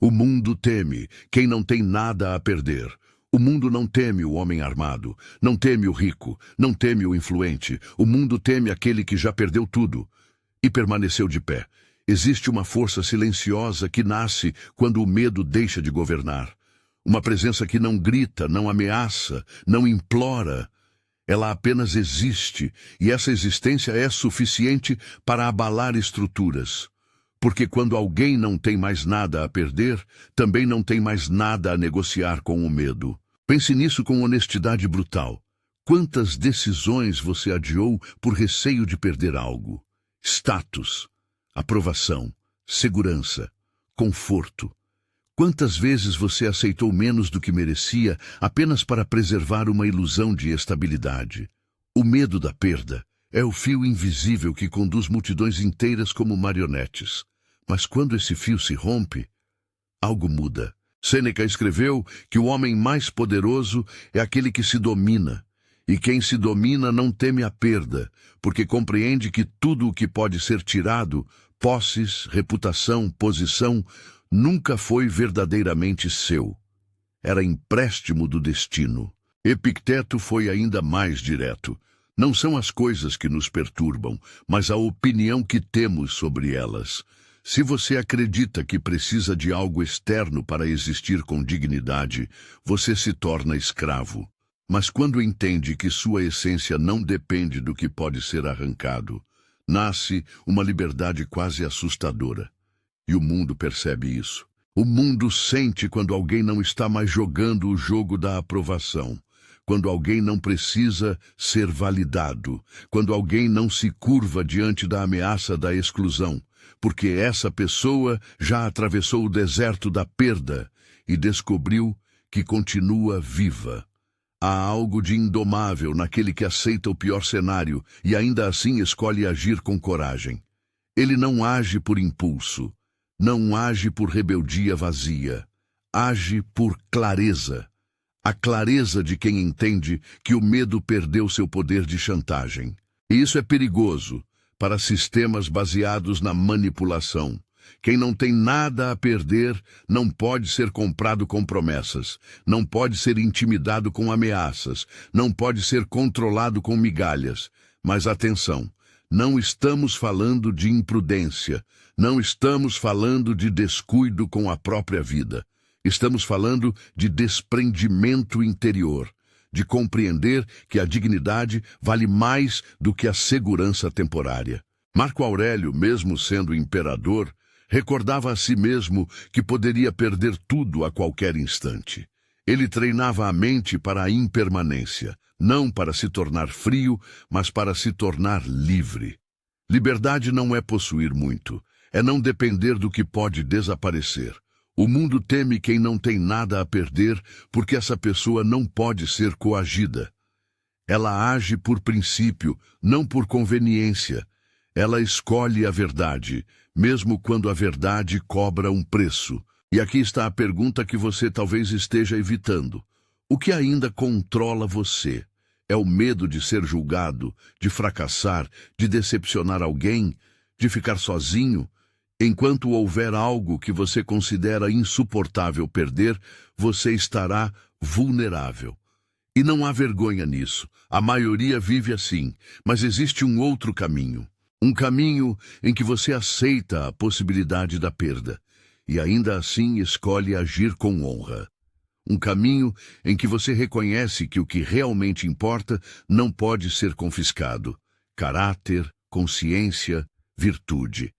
O mundo teme quem não tem nada a perder. O mundo não teme o homem armado, não teme o rico, não teme o influente. O mundo teme aquele que já perdeu tudo e permaneceu de pé. Existe uma força silenciosa que nasce quando o medo deixa de governar. Uma presença que não grita, não ameaça, não implora. Ela apenas existe, e essa existência é suficiente para abalar estruturas. Porque quando alguém não tem mais nada a perder, também não tem mais nada a negociar com o medo. Pense nisso com honestidade brutal. Quantas decisões você adiou por receio de perder algo? Status, aprovação, segurança, conforto. Quantas vezes você aceitou menos do que merecia apenas para preservar uma ilusão de estabilidade? O medo da perda é o fio invisível que conduz multidões inteiras como marionetes. Mas quando esse fio se rompe, algo muda. Sêneca escreveu que o homem mais poderoso é aquele que se domina. E quem se domina não teme a perda, porque compreende que tudo o que pode ser tirado, posses, reputação, posição, nunca foi verdadeiramente seu. Era empréstimo do destino. Epicteto foi ainda mais direto. Não são as coisas que nos perturbam, mas a opinião que temos sobre elas. Se você acredita que precisa de algo externo para existir com dignidade, você se torna escravo. Mas quando entende que sua essência não depende do que pode ser arrancado, nasce uma liberdade quase assustadora. E o mundo percebe isso. O mundo sente quando alguém não está mais jogando o jogo da aprovação. Quando alguém não precisa ser validado, quando alguém não se curva diante da ameaça da exclusão, porque essa pessoa já atravessou o deserto da perda e descobriu que continua viva. Há algo de indomável naquele que aceita o pior cenário e ainda assim escolhe agir com coragem. Ele não age por impulso, não age por rebeldia vazia, age por clareza. A clareza de quem entende que o medo perdeu seu poder de chantagem. E isso é perigoso para sistemas baseados na manipulação. Quem não tem nada a perder não pode ser comprado com promessas, não pode ser intimidado com ameaças, não pode ser controlado com migalhas. Mas atenção, não estamos falando de imprudência, não estamos falando de descuido com a própria vida. Estamos falando de desprendimento interior, de compreender que a dignidade vale mais do que a segurança temporária. Marco Aurélio, mesmo sendo imperador, recordava a si mesmo que poderia perder tudo a qualquer instante. Ele treinava a mente para a impermanência, não para se tornar frio, mas para se tornar livre. Liberdade não é possuir muito, é não depender do que pode desaparecer. O mundo teme quem não tem nada a perder, porque essa pessoa não pode ser coagida. Ela age por princípio, não por conveniência. Ela escolhe a verdade, mesmo quando a verdade cobra um preço. E aqui está a pergunta que você talvez esteja evitando. O que ainda controla você? É o medo de ser julgado, de fracassar, de decepcionar alguém, de ficar sozinho? Enquanto houver algo que você considera insuportável perder, você estará vulnerável. E não há vergonha nisso. A maioria vive assim, mas existe um outro caminho. Um caminho em que você aceita a possibilidade da perda e ainda assim escolhe agir com honra. Um caminho em que você reconhece que o que realmente importa não pode ser confiscado. Caráter, consciência, virtude.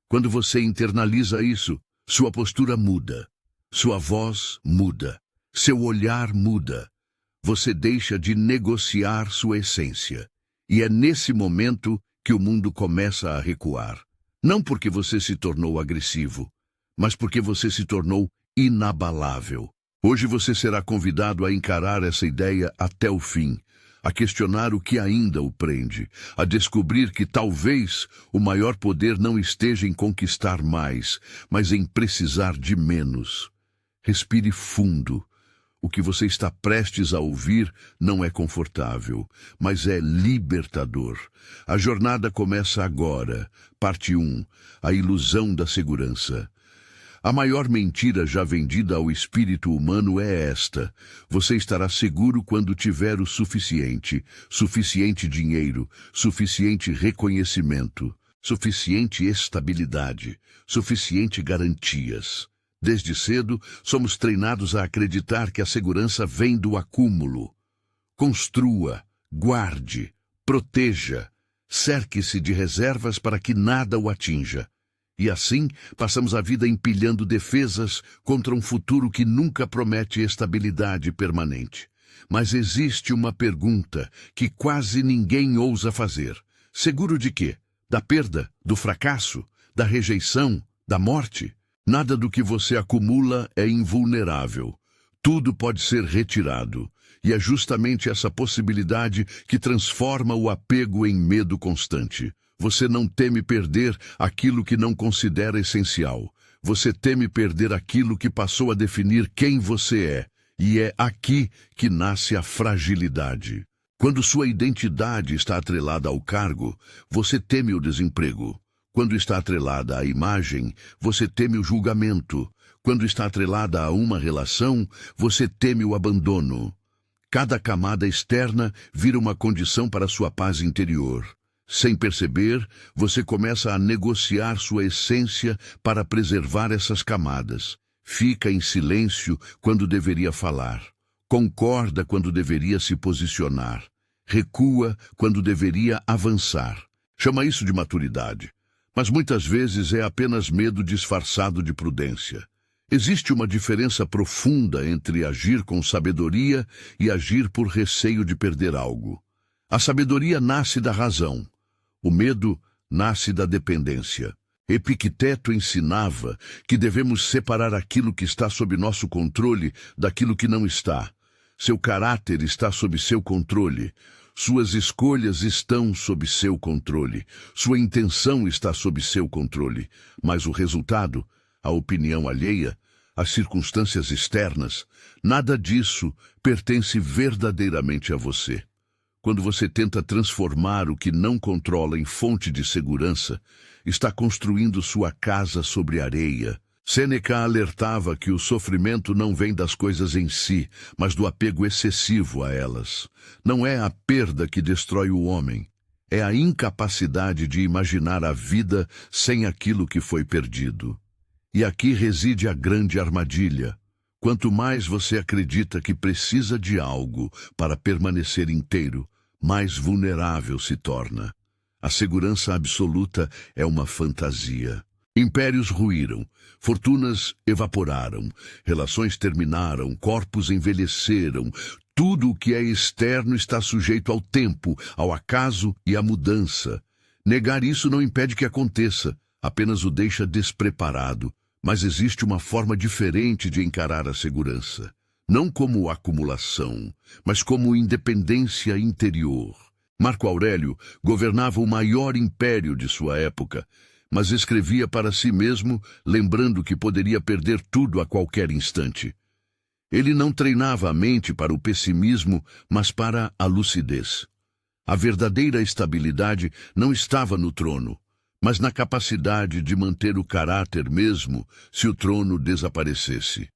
Quando você internaliza isso, sua postura muda, sua voz muda, seu olhar muda. Você deixa de negociar sua essência. E é nesse momento que o mundo começa a recuar. Não porque você se tornou agressivo, mas porque você se tornou inabalável. Hoje você será convidado a encarar essa ideia até o fim, a questionar o que ainda o prende, a descobrir que talvez o maior poder não esteja em conquistar mais, mas em precisar de menos. Respire fundo. O que você está prestes a ouvir não é confortável, mas é libertador. A jornada começa agora. Parte 1. A ilusão da segurança. A maior mentira já vendida ao espírito humano é esta: você estará seguro quando tiver o suficiente, suficiente dinheiro, suficiente reconhecimento, suficiente estabilidade, suficiente garantias. Desde cedo, somos treinados a acreditar que a segurança vem do acúmulo. Construa, guarde, proteja, cerque-se de reservas para que nada o atinja. E assim, passamos a vida empilhando defesas contra um futuro que nunca promete estabilidade permanente. Mas existe uma pergunta que quase ninguém ousa fazer. Seguro de quê? Da perda, do fracasso, da rejeição, da morte? Nada do que você acumula é invulnerável. Tudo pode ser retirado. E é justamente essa possibilidade que transforma o apego em medo constante. Você não teme perder aquilo que não considera essencial. Você teme perder aquilo que passou a definir quem você é. E é aqui que nasce a fragilidade. Quando sua identidade está atrelada ao cargo, você teme o desemprego. Quando está atrelada à imagem, você teme o julgamento. Quando está atrelada a uma relação, você teme o abandono. Cada camada externa vira uma condição para sua paz interior. Sem perceber, você começa a negociar sua essência para preservar essas camadas. Fica em silêncio quando deveria falar. Concorda quando deveria se posicionar. Recua quando deveria avançar. Chama isso de maturidade. Mas muitas vezes é apenas medo disfarçado de prudência. Existe uma diferença profunda entre agir com sabedoria e agir por receio de perder algo. A sabedoria nasce da razão. O medo nasce da dependência. Epicteto ensinava que devemos separar aquilo que está sob nosso controle daquilo que não está. Seu caráter está sob seu controle. Suas escolhas estão sob seu controle. Sua intenção está sob seu controle. Mas o resultado, a opinião alheia, as circunstâncias externas, nada disso pertence verdadeiramente a você. Quando você tenta transformar o que não controla em fonte de segurança, está construindo sua casa sobre areia. Sêneca alertava que o sofrimento não vem das coisas em si, mas do apego excessivo a elas. Não é a perda que destrói o homem, é a incapacidade de imaginar a vida sem aquilo que foi perdido. E aqui reside a grande armadilha. Quanto mais você acredita que precisa de algo para permanecer inteiro, mais vulnerável se torna. A segurança absoluta é uma fantasia. Impérios ruíram, fortunas evaporaram, relações terminaram, corpos envelheceram. Tudo o que é externo está sujeito ao tempo, ao acaso e à mudança. Negar isso não impede que aconteça, apenas o deixa despreparado. Mas existe uma forma diferente de encarar a segurança. Não como acumulação, mas como independência interior. Marco Aurélio governava o maior império de sua época, mas escrevia para si mesmo, lembrando que poderia perder tudo a qualquer instante. Ele não treinava a mente para o pessimismo, mas para a lucidez. A verdadeira estabilidade não estava no trono, mas na capacidade de manter o caráter mesmo se o trono desaparecesse.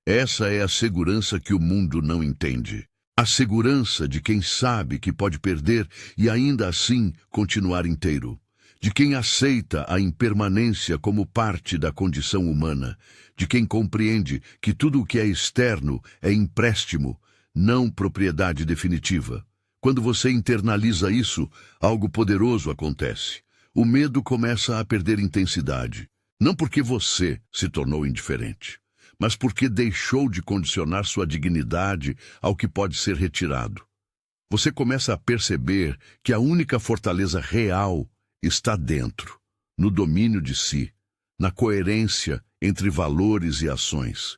Essa é a segurança que o mundo não entende. A segurança de quem sabe que pode perder e ainda assim continuar inteiro. De quem aceita a impermanência como parte da condição humana. De quem compreende que tudo o que é externo é empréstimo, não propriedade definitiva. Quando você internaliza isso, algo poderoso acontece. O medo começa a perder intensidade. Não porque você se tornou indiferente, mas porque deixou de condicionar sua dignidade ao que pode ser retirado. Você começa a perceber que a única fortaleza real está dentro, no domínio de si, na coerência entre valores e ações.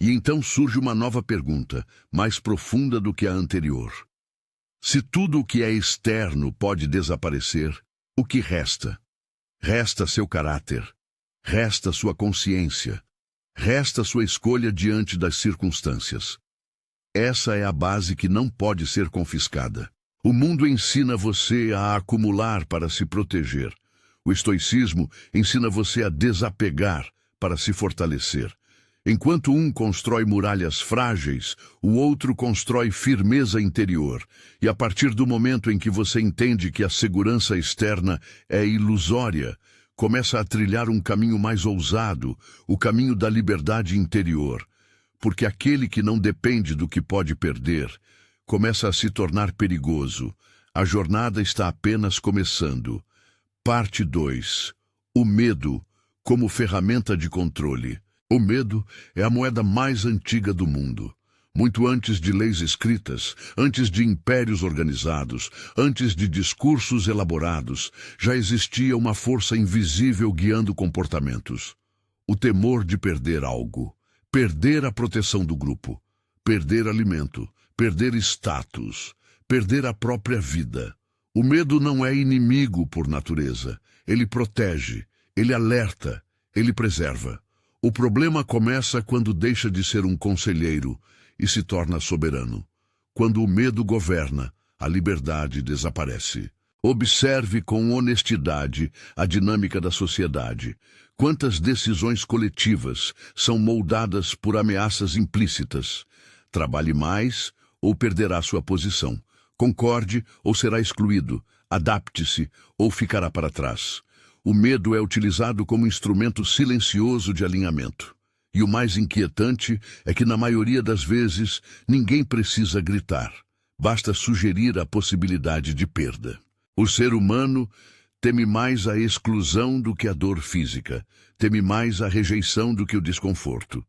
E então surge uma nova pergunta, mais profunda do que a anterior. Se tudo o que é externo pode desaparecer, o que resta? Resta seu caráter, resta sua consciência, resta sua escolha diante das circunstâncias. Essa é a base que não pode ser confiscada. O mundo ensina você a acumular para se proteger. O estoicismo ensina você a desapegar para se fortalecer. Enquanto um constrói muralhas frágeis, o outro constrói firmeza interior. E a partir do momento em que você entende que a segurança externa é ilusória, começa a trilhar um caminho mais ousado, o caminho da liberdade interior. Porque aquele que não depende do que pode perder, começa a se tornar perigoso. A jornada está apenas começando. Parte 2. O medo como ferramenta de controle. O medo é a moeda mais antiga do mundo. Muito antes de leis escritas, antes de impérios organizados, antes de discursos elaborados, já existia uma força invisível guiando comportamentos. O temor de perder algo, perder a proteção do grupo, perder alimento, perder status, perder a própria vida. O medo não é inimigo por natureza. Ele protege, ele alerta, ele preserva. O problema começa quando deixa de ser um conselheiro e se torna soberano. Quando o medo governa, a liberdade desaparece. Observe com honestidade a dinâmica da sociedade. Quantas decisões coletivas são moldadas por ameaças implícitas? Trabalhe mais ou perderá sua posição. Concorde ou será excluído. Adapte-se ou ficará para trás. O medo é utilizado como instrumento silencioso de alinhamento. E o mais inquietante é que, na maioria das vezes, ninguém precisa gritar. Basta sugerir a possibilidade de perda. O ser humano teme mais a exclusão do que a dor física. Teme mais a rejeição do que o desconforto.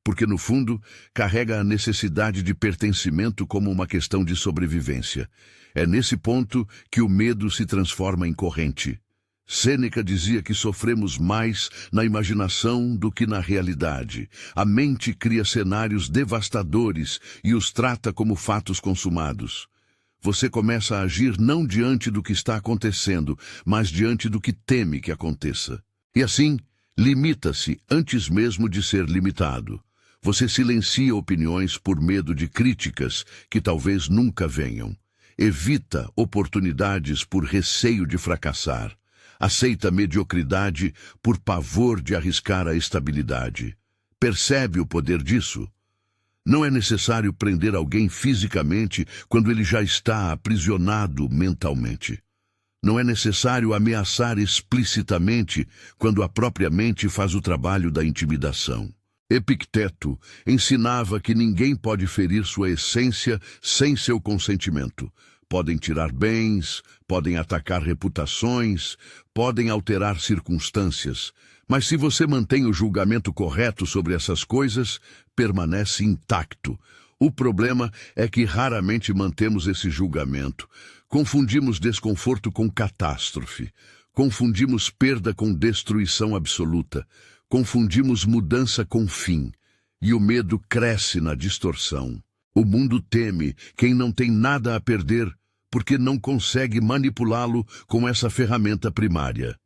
Porque, no fundo, carrega a necessidade de pertencimento como uma questão de sobrevivência. É nesse ponto que o medo se transforma em corrente. Sêneca dizia que sofremos mais na imaginação do que na realidade. A mente cria cenários devastadores e os trata como fatos consumados. Você começa a agir não diante do que está acontecendo, mas diante do que teme que aconteça. E assim, limita-se antes mesmo de ser limitado. Você silencia opiniões por medo de críticas que talvez nunca venham. Evita oportunidades por receio de fracassar. Aceita a mediocridade por pavor de arriscar a estabilidade. Percebe o poder disso? Não é necessário prender alguém fisicamente quando ele já está aprisionado mentalmente. Não é necessário ameaçar explicitamente quando a própria mente faz o trabalho da intimidação. Epicteto ensinava que ninguém pode ferir sua essência sem seu consentimento. Podem tirar bens, podem atacar reputações, podem alterar circunstâncias. Mas se você mantém o julgamento correto sobre essas coisas, permanece intacto. O problema é que raramente mantemos esse julgamento. Confundimos desconforto com catástrofe. Confundimos perda com destruição absoluta. Confundimos mudança com fim. E o medo cresce na distorção. O mundo teme quem não tem nada a perder, porque não consegue manipulá-lo com essa ferramenta primária.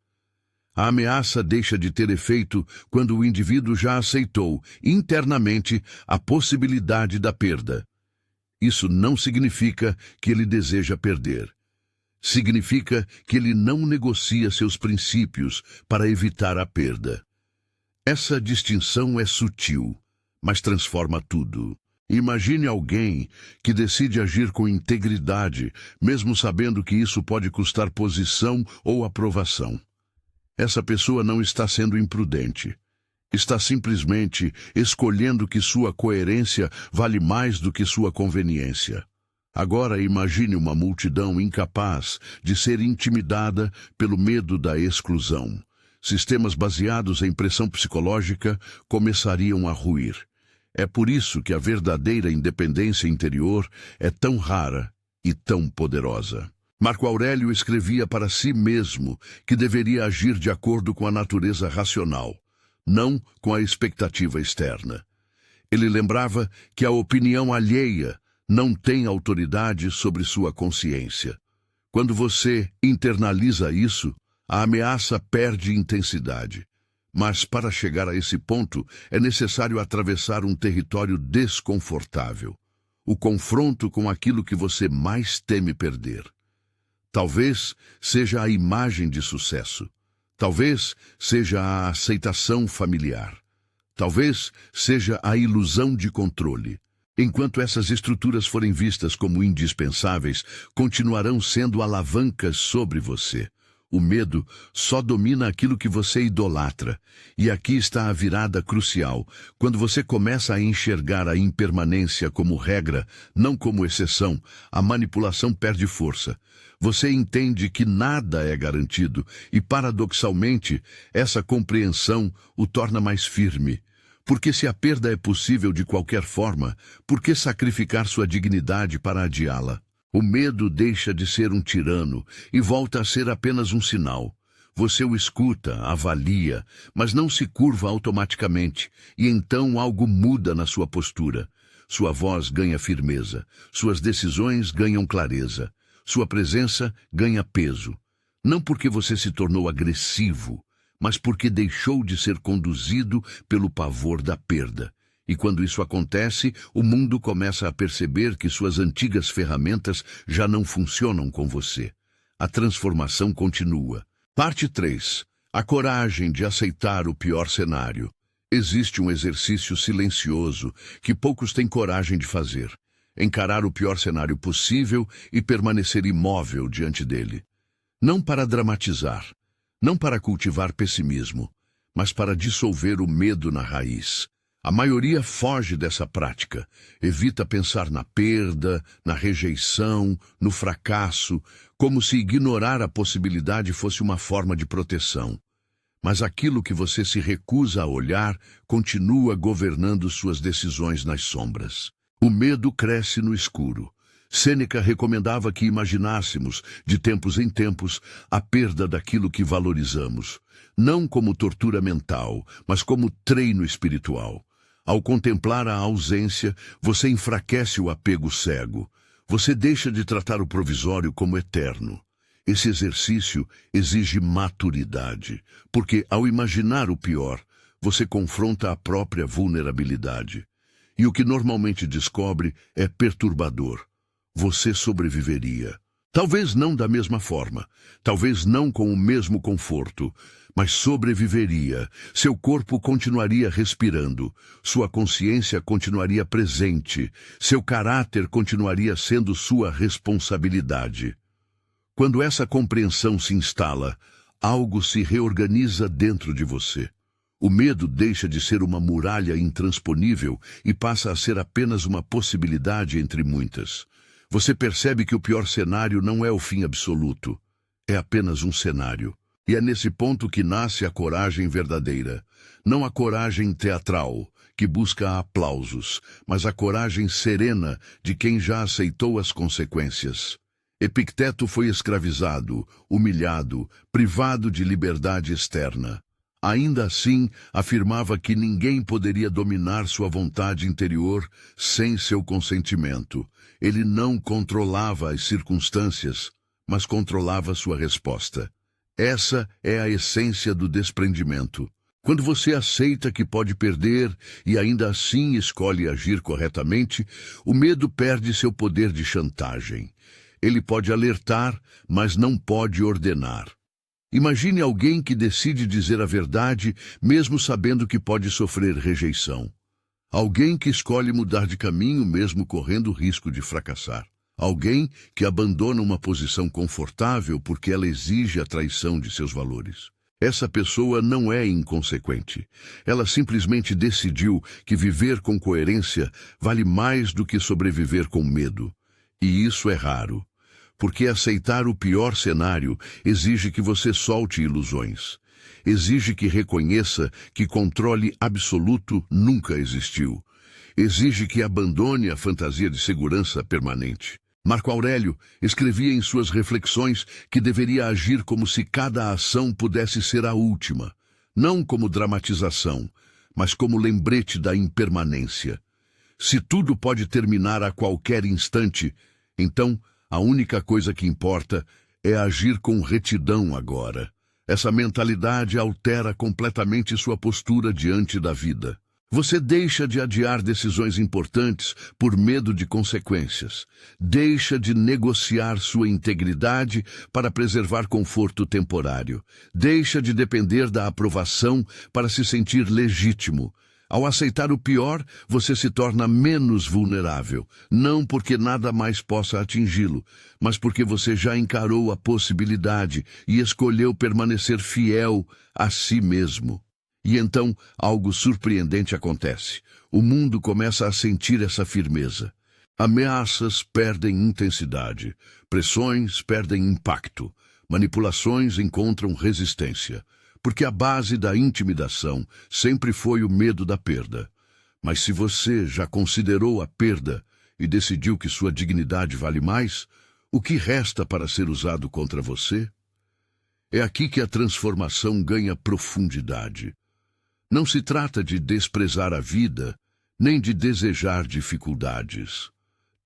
A ameaça deixa de ter efeito quando o indivíduo já aceitou internamente a possibilidade da perda. Isso não significa que ele deseja perder. Significa que ele não negocia seus princípios para evitar a perda. Essa distinção é sutil, mas transforma tudo. Imagine alguém que decide agir com integridade, mesmo sabendo que isso pode custar posição ou aprovação. Essa pessoa não está sendo imprudente. Está simplesmente escolhendo que sua coerência vale mais do que sua conveniência. Agora imagine uma multidão incapaz de ser intimidada pelo medo da exclusão. Sistemas baseados em pressão psicológica começariam a ruir. É por isso que a verdadeira independência interior é tão rara e tão poderosa. Marco Aurélio escrevia para si mesmo que deveria agir de acordo com a natureza racional, não com a expectativa externa. Ele lembrava que a opinião alheia não tem autoridade sobre sua consciência. Quando você internaliza isso, a ameaça perde intensidade. Mas para chegar a esse ponto, é necessário atravessar um território desconfortável. O confronto com aquilo que você mais teme perder. Talvez seja a imagem de sucesso. Talvez seja a aceitação familiar. Talvez seja a ilusão de controle. Enquanto essas estruturas forem vistas como indispensáveis, continuarão sendo alavancas sobre você. O medo só domina aquilo que você idolatra. E aqui está a virada crucial. Quando você começa a enxergar a impermanência como regra, não como exceção, a manipulação perde força. Você entende que nada é garantido e, paradoxalmente, essa compreensão o torna mais firme. Porque se a perda é possível de qualquer forma, por que sacrificar sua dignidade para adiá-la? O medo deixa de ser um tirano e volta a ser apenas um sinal. Você o escuta, avalia, mas não se curva automaticamente, e então algo muda na sua postura. Sua voz ganha firmeza, suas decisões ganham clareza, sua presença ganha peso. Não porque você se tornou agressivo, mas porque deixou de ser conduzido pelo pavor da perda. E quando isso acontece, o mundo começa a perceber que suas antigas ferramentas já não funcionam com você. A transformação continua. Parte 3. A coragem de aceitar o pior cenário. Existe um exercício silencioso que poucos têm coragem de fazer. Encarar o pior cenário possível e permanecer imóvel diante dele. Não para dramatizar, não para cultivar pessimismo, mas para dissolver o medo na raiz. A maioria foge dessa prática, evita pensar na perda, na rejeição, no fracasso, como se ignorar a possibilidade fosse uma forma de proteção. Mas aquilo que você se recusa a olhar continua governando suas decisões nas sombras. O medo cresce no escuro. Sêneca recomendava que imaginássemos, de tempos em tempos, a perda daquilo que valorizamos, não como tortura mental, mas como treino espiritual. Ao contemplar a ausência, você enfraquece o apego cego. Você deixa de tratar o provisório como eterno. Esse exercício exige maturidade, porque ao imaginar o pior, você confronta a própria vulnerabilidade. E o que normalmente descobre é perturbador. Você sobreviveria. Talvez não da mesma forma, talvez não com o mesmo conforto, mas sobreviveria. Seu corpo continuaria respirando, sua consciência continuaria presente, seu caráter continuaria sendo sua responsabilidade. Quando essa compreensão se instala, algo se reorganiza dentro de você. O medo deixa de ser uma muralha intransponível e passa a ser apenas uma possibilidade entre muitas. Você percebe que o pior cenário não é o fim absoluto, é apenas um cenário. E é nesse ponto que nasce a coragem verdadeira. Não a coragem teatral, que busca aplausos, mas a coragem serena de quem já aceitou as consequências. Epicteto foi escravizado, humilhado, privado de liberdade externa. Ainda assim, afirmava que ninguém poderia dominar sua vontade interior sem seu consentimento. Ele não controlava as circunstâncias, mas controlava sua resposta. Essa é a essência do desprendimento. Quando você aceita que pode perder e ainda assim escolhe agir corretamente, o medo perde seu poder de chantagem. Ele pode alertar, mas não pode ordenar. Imagine alguém que decide dizer a verdade, mesmo sabendo que pode sofrer rejeição. Alguém que escolhe mudar de caminho, mesmo correndo o risco de fracassar. Alguém que abandona uma posição confortável porque ela exige a traição de seus valores. Essa pessoa não é inconsequente. Ela simplesmente decidiu que viver com coerência vale mais do que sobreviver com medo. E isso é raro. Porque aceitar o pior cenário exige que você solte ilusões. Exige que reconheça que controle absoluto nunca existiu. Exige que abandone a fantasia de segurança permanente. Marco Aurélio escrevia em suas reflexões que deveria agir como se cada ação pudesse ser a última, não como dramatização, mas como lembrete da impermanência. Se tudo pode terminar a qualquer instante, então a única coisa que importa é agir com retidão agora. Essa mentalidade altera completamente sua postura diante da vida. Você deixa de adiar decisões importantes por medo de consequências. Deixa de negociar sua integridade para preservar conforto temporário. Deixa de depender da aprovação para se sentir legítimo. Ao aceitar o pior, você se torna menos vulnerável, não porque nada mais possa atingi-lo, mas porque você já encarou a possibilidade e escolheu permanecer fiel a si mesmo. E então, algo surpreendente acontece. O mundo começa a sentir essa firmeza. Ameaças perdem intensidade, pressões perdem impacto, manipulações encontram resistência. Porque a base da intimidação sempre foi o medo da perda. Mas se você já considerou a perda e decidiu que sua dignidade vale mais, o que resta para ser usado contra você? É aqui que a transformação ganha profundidade. Não se trata de desprezar a vida, nem de desejar dificuldades.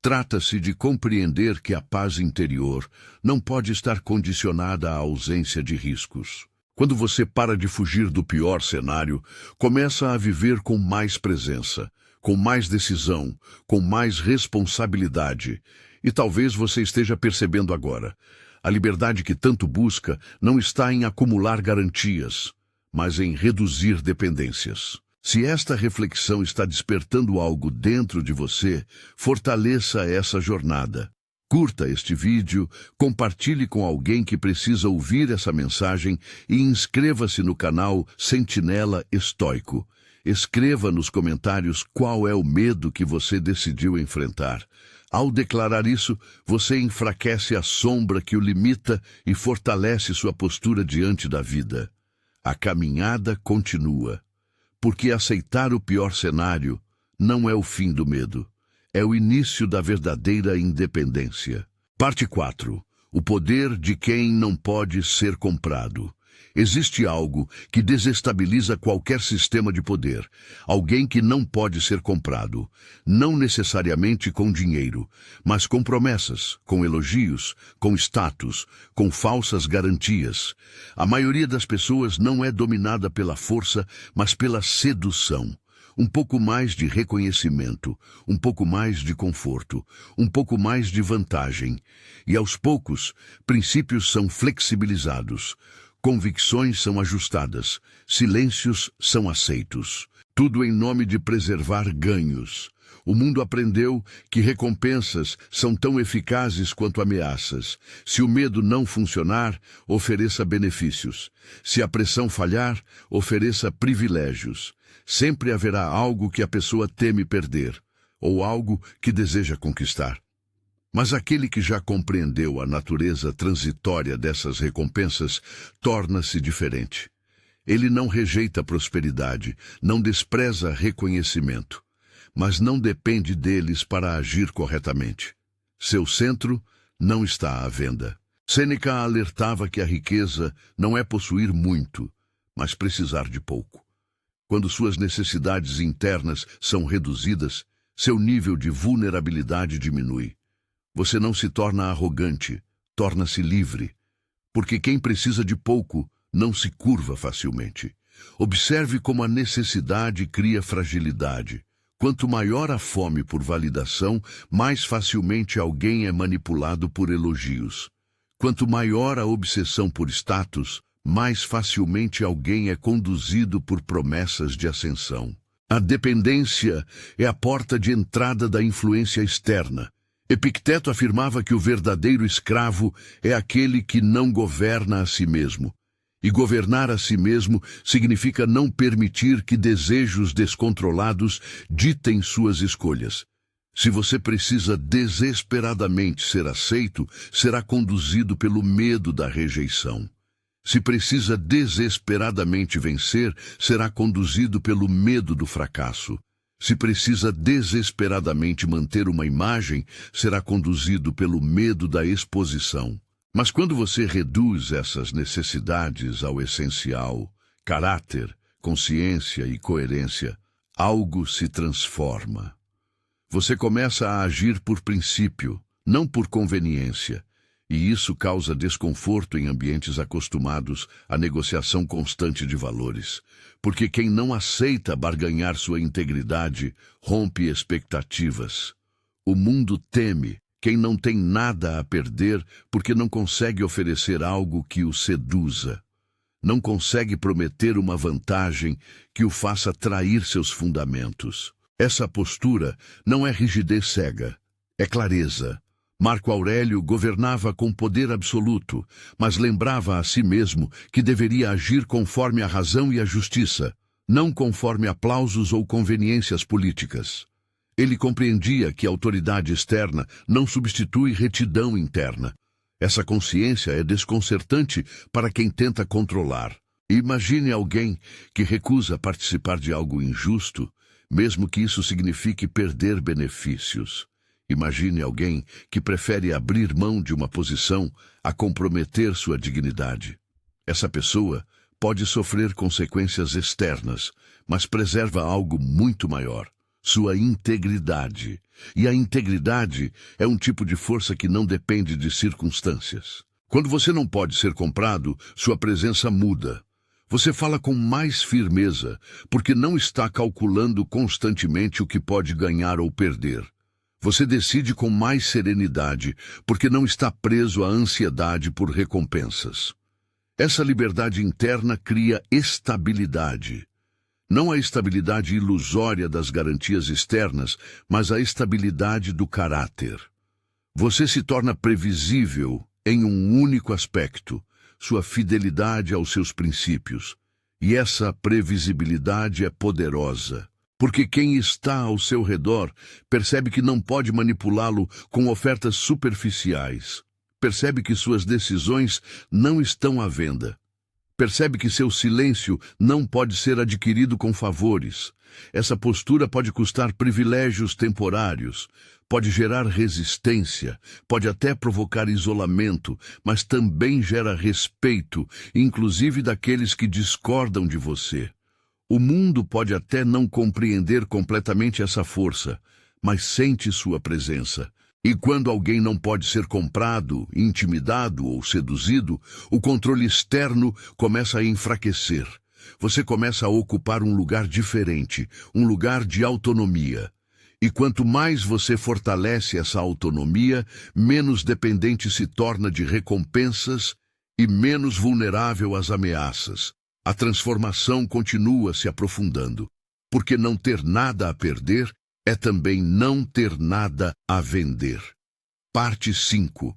Trata-se de compreender que a paz interior não pode estar condicionada à ausência de riscos. Quando você para de fugir do pior cenário, começa a viver com mais presença, com mais decisão, com mais responsabilidade. E talvez você esteja percebendo agora. A liberdade que tanto busca não está em acumular garantias, mas em reduzir dependências. Se esta reflexão está despertando algo dentro de você, fortaleça essa jornada. Curta este vídeo, compartilhe com alguém que precisa ouvir essa mensagem e inscreva-se no canal Sentinela Estoico. Escreva nos comentários qual é o medo que você decidiu enfrentar. Ao declarar isso, você enfraquece a sombra que o limita e fortalece sua postura diante da vida. A caminhada continua, porque aceitar o pior cenário não é o fim do medo. É o início da verdadeira independência. Parte 4. O poder de quem não pode ser comprado. Existe algo que desestabiliza qualquer sistema de poder. Alguém que não pode ser comprado. Não necessariamente com dinheiro, mas com promessas, com elogios, com status, com falsas garantias. A maioria das pessoas não é dominada pela força, mas pela sedução. Um pouco mais de reconhecimento, um pouco mais de conforto, um pouco mais de vantagem. E aos poucos, princípios são flexibilizados, convicções são ajustadas, silêncios são aceitos. Tudo em nome de preservar ganhos. O mundo aprendeu que recompensas são tão eficazes quanto ameaças. Se o medo não funcionar, ofereça benefícios. Se a pressão falhar, ofereça privilégios. Sempre haverá algo que a pessoa teme perder, ou algo que deseja conquistar. Mas aquele que já compreendeu a natureza transitória dessas recompensas torna-se diferente. Ele não rejeita a prosperidade, não despreza reconhecimento, mas não depende deles para agir corretamente. Seu centro não está à venda. Sêneca alertava que a riqueza não é possuir muito, mas precisar de pouco. Quando suas necessidades internas são reduzidas, seu nível de vulnerabilidade diminui. Você não se torna arrogante, torna-se livre, porque quem precisa de pouco não se curva facilmente. Observe como a necessidade cria fragilidade. Quanto maior a fome por validação, mais facilmente alguém é manipulado por elogios. Quanto maior a obsessão por status, mais facilmente alguém é conduzido por promessas de ascensão. A dependência é a porta de entrada da influência externa. Epicteto afirmava que o verdadeiro escravo é aquele que não governa a si mesmo. E governar a si mesmo significa não permitir que desejos descontrolados ditem suas escolhas. Se você precisa desesperadamente ser aceito, será conduzido pelo medo da rejeição. Se precisa desesperadamente vencer, será conduzido pelo medo do fracasso. Se precisa desesperadamente manter uma imagem, será conduzido pelo medo da exposição. Mas quando você reduz essas necessidades ao essencial, caráter, consciência e coerência, algo se transforma. Você começa a agir por princípio, não por conveniência. E isso causa desconforto em ambientes acostumados à negociação constante de valores, porque quem não aceita barganhar sua integridade rompe expectativas. O mundo teme quem não tem nada a perder porque não consegue oferecer algo que o seduza. Não consegue prometer uma vantagem que o faça trair seus fundamentos. Essa postura não é rigidez cega, é clareza. Marco Aurélio governava com poder absoluto, mas lembrava a si mesmo que deveria agir conforme a razão e a justiça, não conforme aplausos ou conveniências políticas. Ele compreendia que a autoridade externa não substitui retidão interna. Essa consciência é desconcertante para quem tenta controlar. Imagine alguém que recusa participar de algo injusto, mesmo que isso signifique perder benefícios. Imagine alguém que prefere abrir mão de uma posição a comprometer sua dignidade. Essa pessoa pode sofrer consequências externas, mas preserva algo muito maior: sua integridade. E a integridade é um tipo de força que não depende de circunstâncias. Quando você não pode ser comprado, sua presença muda. Você fala com mais firmeza, porque não está calculando constantemente o que pode ganhar ou perder. Você decide com mais serenidade, porque não está preso à ansiedade por recompensas. Essa liberdade interna cria estabilidade. Não a estabilidade ilusória das garantias externas, mas a estabilidade do caráter. Você se torna previsível em um único aspecto: sua fidelidade aos seus princípios. E essa previsibilidade é poderosa, porque quem está ao seu redor percebe que não pode manipulá-lo com ofertas superficiais. Percebe que suas decisões não estão à venda. Percebe que seu silêncio não pode ser adquirido com favores. Essa postura pode custar privilégios temporários, pode gerar resistência, pode até provocar isolamento, mas também gera respeito, inclusive daqueles que discordam de você. O mundo pode até não compreender completamente essa força, mas sente sua presença. E quando alguém não pode ser comprado, intimidado ou seduzido, o controle externo começa a enfraquecer. Você começa a ocupar um lugar diferente, um lugar de autonomia. E quanto mais você fortalece essa autonomia, menos dependente se torna de recompensas e menos vulnerável às ameaças. A transformação continua se aprofundando, porque não ter nada a perder é também não ter nada a vender. Parte 5.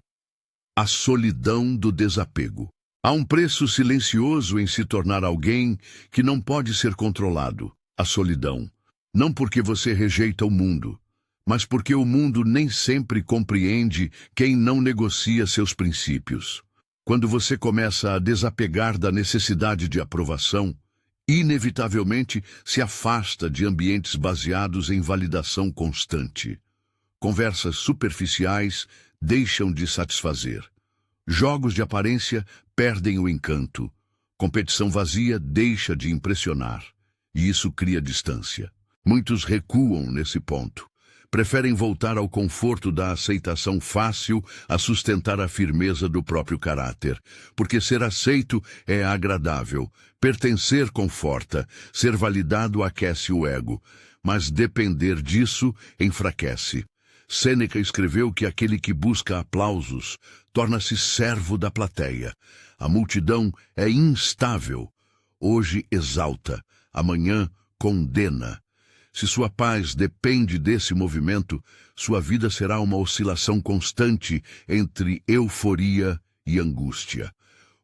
A solidão do desapego. Há um preço silencioso em se tornar alguém que não pode ser controlado: a solidão. Não porque você rejeita o mundo, mas porque o mundo nem sempre compreende quem não negocia seus princípios. Quando você começa a desapegar da necessidade de aprovação, inevitavelmente se afasta de ambientes baseados em validação constante. Conversas superficiais deixam de satisfazer. Jogos de aparência perdem o encanto. Competição vazia deixa de impressionar. E isso cria distância. Muitos recuam nesse ponto. Preferem voltar ao conforto da aceitação fácil a sustentar a firmeza do próprio caráter, porque ser aceito é agradável, pertencer conforta, ser validado aquece o ego, mas depender disso enfraquece. Sêneca escreveu que aquele que busca aplausos torna-se servo da plateia. A multidão é instável. Hoje exalta, amanhã condena. Se sua paz depende desse movimento, sua vida será uma oscilação constante entre euforia e angústia.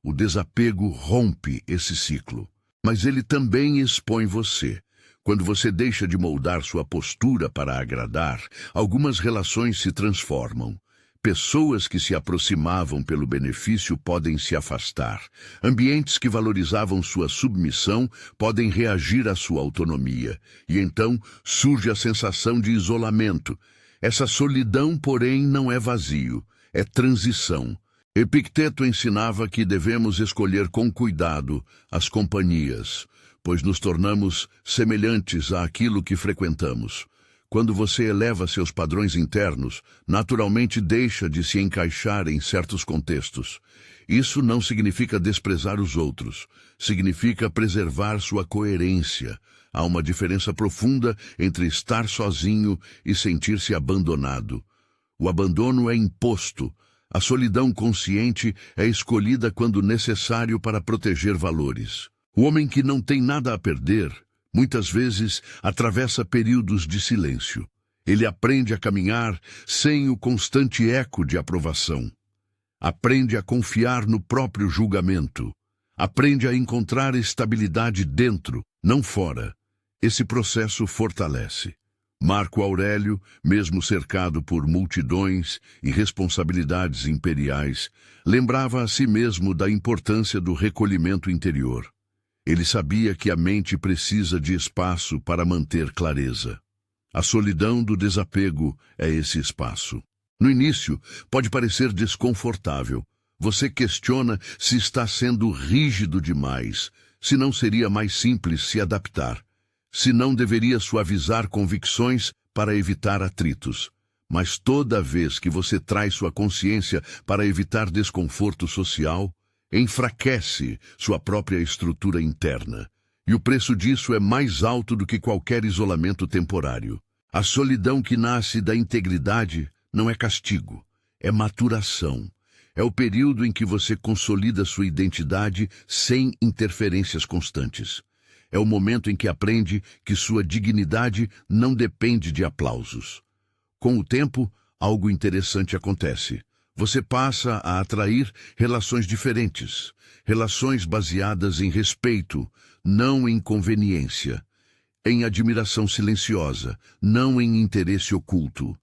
O desapego rompe esse ciclo, mas ele também expõe você. Quando você deixa de moldar sua postura para agradar, algumas relações se transformam. Pessoas que se aproximavam pelo benefício podem se afastar. Ambientes que valorizavam sua submissão podem reagir à sua autonomia. E então surge a sensação de isolamento. Essa solidão, porém, não é vazio, é transição. Epicteto ensinava que devemos escolher com cuidado as companhias, pois nos tornamos semelhantes àquilo que frequentamos. Quando você eleva seus padrões internos, naturalmente deixa de se encaixar em certos contextos. Isso não significa desprezar os outros, significa preservar sua coerência. Há uma diferença profunda entre estar sozinho e sentir-se abandonado. O abandono é imposto. A solidão consciente é escolhida quando necessário para proteger valores. O homem que não tem nada a perder, muitas vezes atravessa períodos de silêncio. Ele aprende a caminhar sem o constante eco de aprovação. Aprende a confiar no próprio julgamento. Aprende a encontrar estabilidade dentro, não fora. Esse processo fortalece. Marco Aurélio, mesmo cercado por multidões e responsabilidades imperiais, lembrava a si mesmo da importância do recolhimento interior. Ele sabia que a mente precisa de espaço para manter clareza. A solidão do desapego é esse espaço. No início, pode parecer desconfortável. Você questiona se está sendo rígido demais, se não seria mais simples se adaptar. Se não deveria suavizar convicções para evitar atritos. Mas toda vez que você traz sua consciência para evitar desconforto social, enfraquece sua própria estrutura interna. E o preço disso é mais alto do que qualquer isolamento temporário. A solidão que nasce da integridade não é castigo, é maturação. É o período em que você consolida sua identidade sem interferências constantes. É o momento em que aprende que sua dignidade não depende de aplausos. Com o tempo, algo interessante acontece. Você passa a atrair relações diferentes, relações baseadas em respeito, não em conveniência, em admiração silenciosa, não em interesse oculto,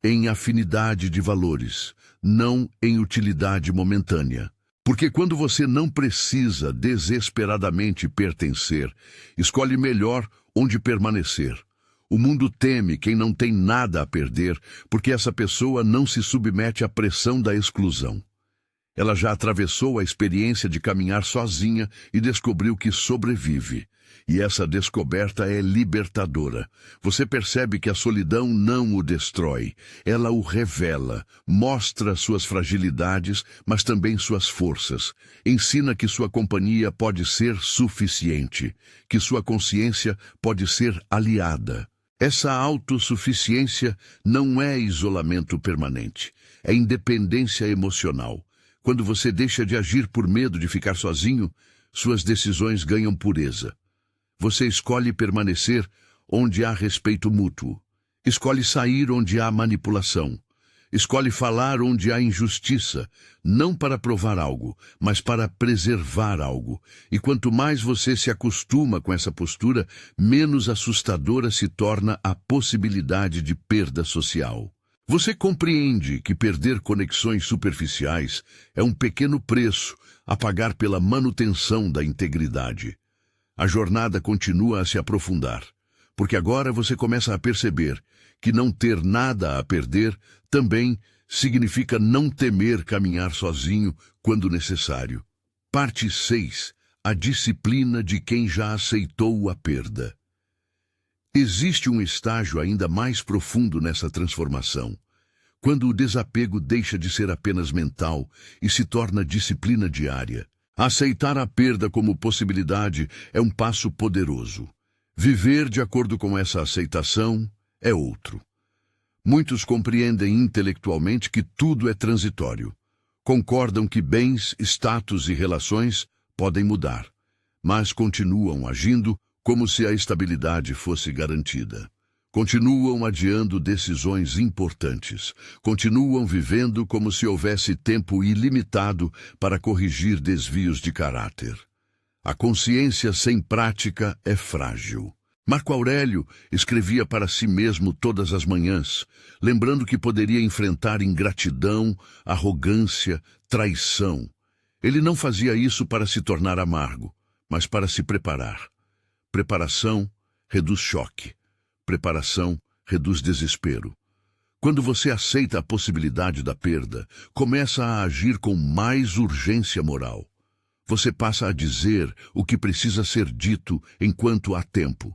em afinidade de valores, não em utilidade momentânea. Porque quando você não precisa desesperadamente pertencer, escolhe melhor onde permanecer. O mundo teme quem não tem nada a perder, porque essa pessoa não se submete à pressão da exclusão. Ela já atravessou a experiência de caminhar sozinha e descobriu que sobrevive. E essa descoberta é libertadora. Você percebe que a solidão não o destrói. Ela o revela, mostra suas fragilidades, mas também suas forças. Ensina que sua companhia pode ser suficiente, que sua consciência pode ser aliada. Essa autossuficiência não é isolamento permanente, é independência emocional. Quando você deixa de agir por medo de ficar sozinho, suas decisões ganham pureza. Você escolhe permanecer onde há respeito mútuo. Escolhe sair onde há manipulação. Escolhe falar onde há injustiça, não para provar algo, mas para preservar algo. E quanto mais você se acostuma com essa postura, menos assustadora se torna a possibilidade de perda social. Você compreende que perder conexões superficiais é um pequeno preço a pagar pela manutenção da integridade. A jornada continua a se aprofundar, porque agora você começa a perceber que não ter nada a perder também significa não temer caminhar sozinho quando necessário. Parte 6. A disciplina de quem já aceitou a perda. Existe um estágio ainda mais profundo nessa transformação, quando o desapego deixa de ser apenas mental e se torna disciplina diária. Aceitar a perda como possibilidade é um passo poderoso. Viver de acordo com essa aceitação é outro. Muitos compreendem intelectualmente que tudo é transitório. Concordam que bens, status e relações podem mudar, mas continuam agindo como se a estabilidade fosse garantida. Continuam adiando decisões importantes. Continuam vivendo como se houvesse tempo ilimitado para corrigir desvios de caráter. A consciência sem prática é frágil. Marco Aurélio escrevia para si mesmo todas as manhãs, lembrando que poderia enfrentar ingratidão, arrogância, traição. Ele não fazia isso para se tornar amargo, mas para se preparar. Preparação reduz choque. Preparação reduz desespero. Quando você aceita a possibilidade da perda, começa a agir com mais urgência moral. Você passa a dizer o que precisa ser dito enquanto há tempo.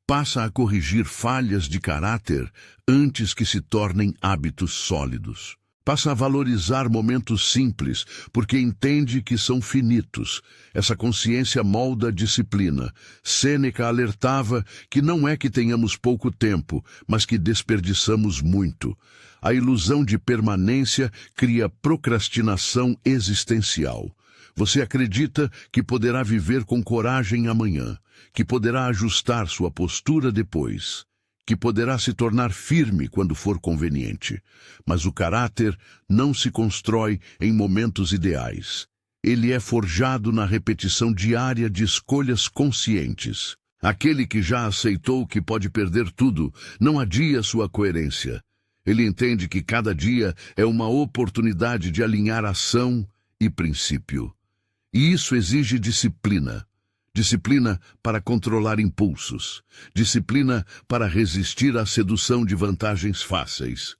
passa a corrigir falhas de caráter antes que se tornem hábitos sólidos. Passa a valorizar momentos simples, porque entende que são finitos. Essa consciência molda a disciplina. Sêneca alertava que não é que tenhamos pouco tempo, mas que desperdiçamos muito. A ilusão de permanência cria procrastinação existencial. Você acredita que poderá viver com coragem amanhã, que poderá ajustar sua postura depois, que poderá se tornar firme quando for conveniente. Mas o caráter não se constrói em momentos ideais. Ele é forjado na repetição diária de escolhas conscientes. Aquele que já aceitou que pode perder tudo, não adia sua coerência. Ele entende que cada dia é uma oportunidade de alinhar ação e princípio. E isso exige disciplina. Disciplina para controlar impulsos. Disciplina para resistir à sedução de vantagens fáceis.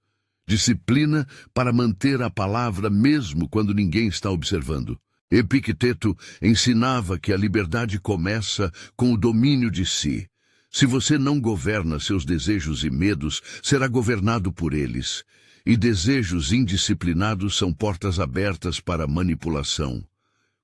Disciplina para manter a palavra mesmo quando ninguém está observando. Epicteto ensinava que a liberdade começa com o domínio de si. Se você não governa seus desejos e medos, será governado por eles. E desejos indisciplinados são portas abertas para manipulação.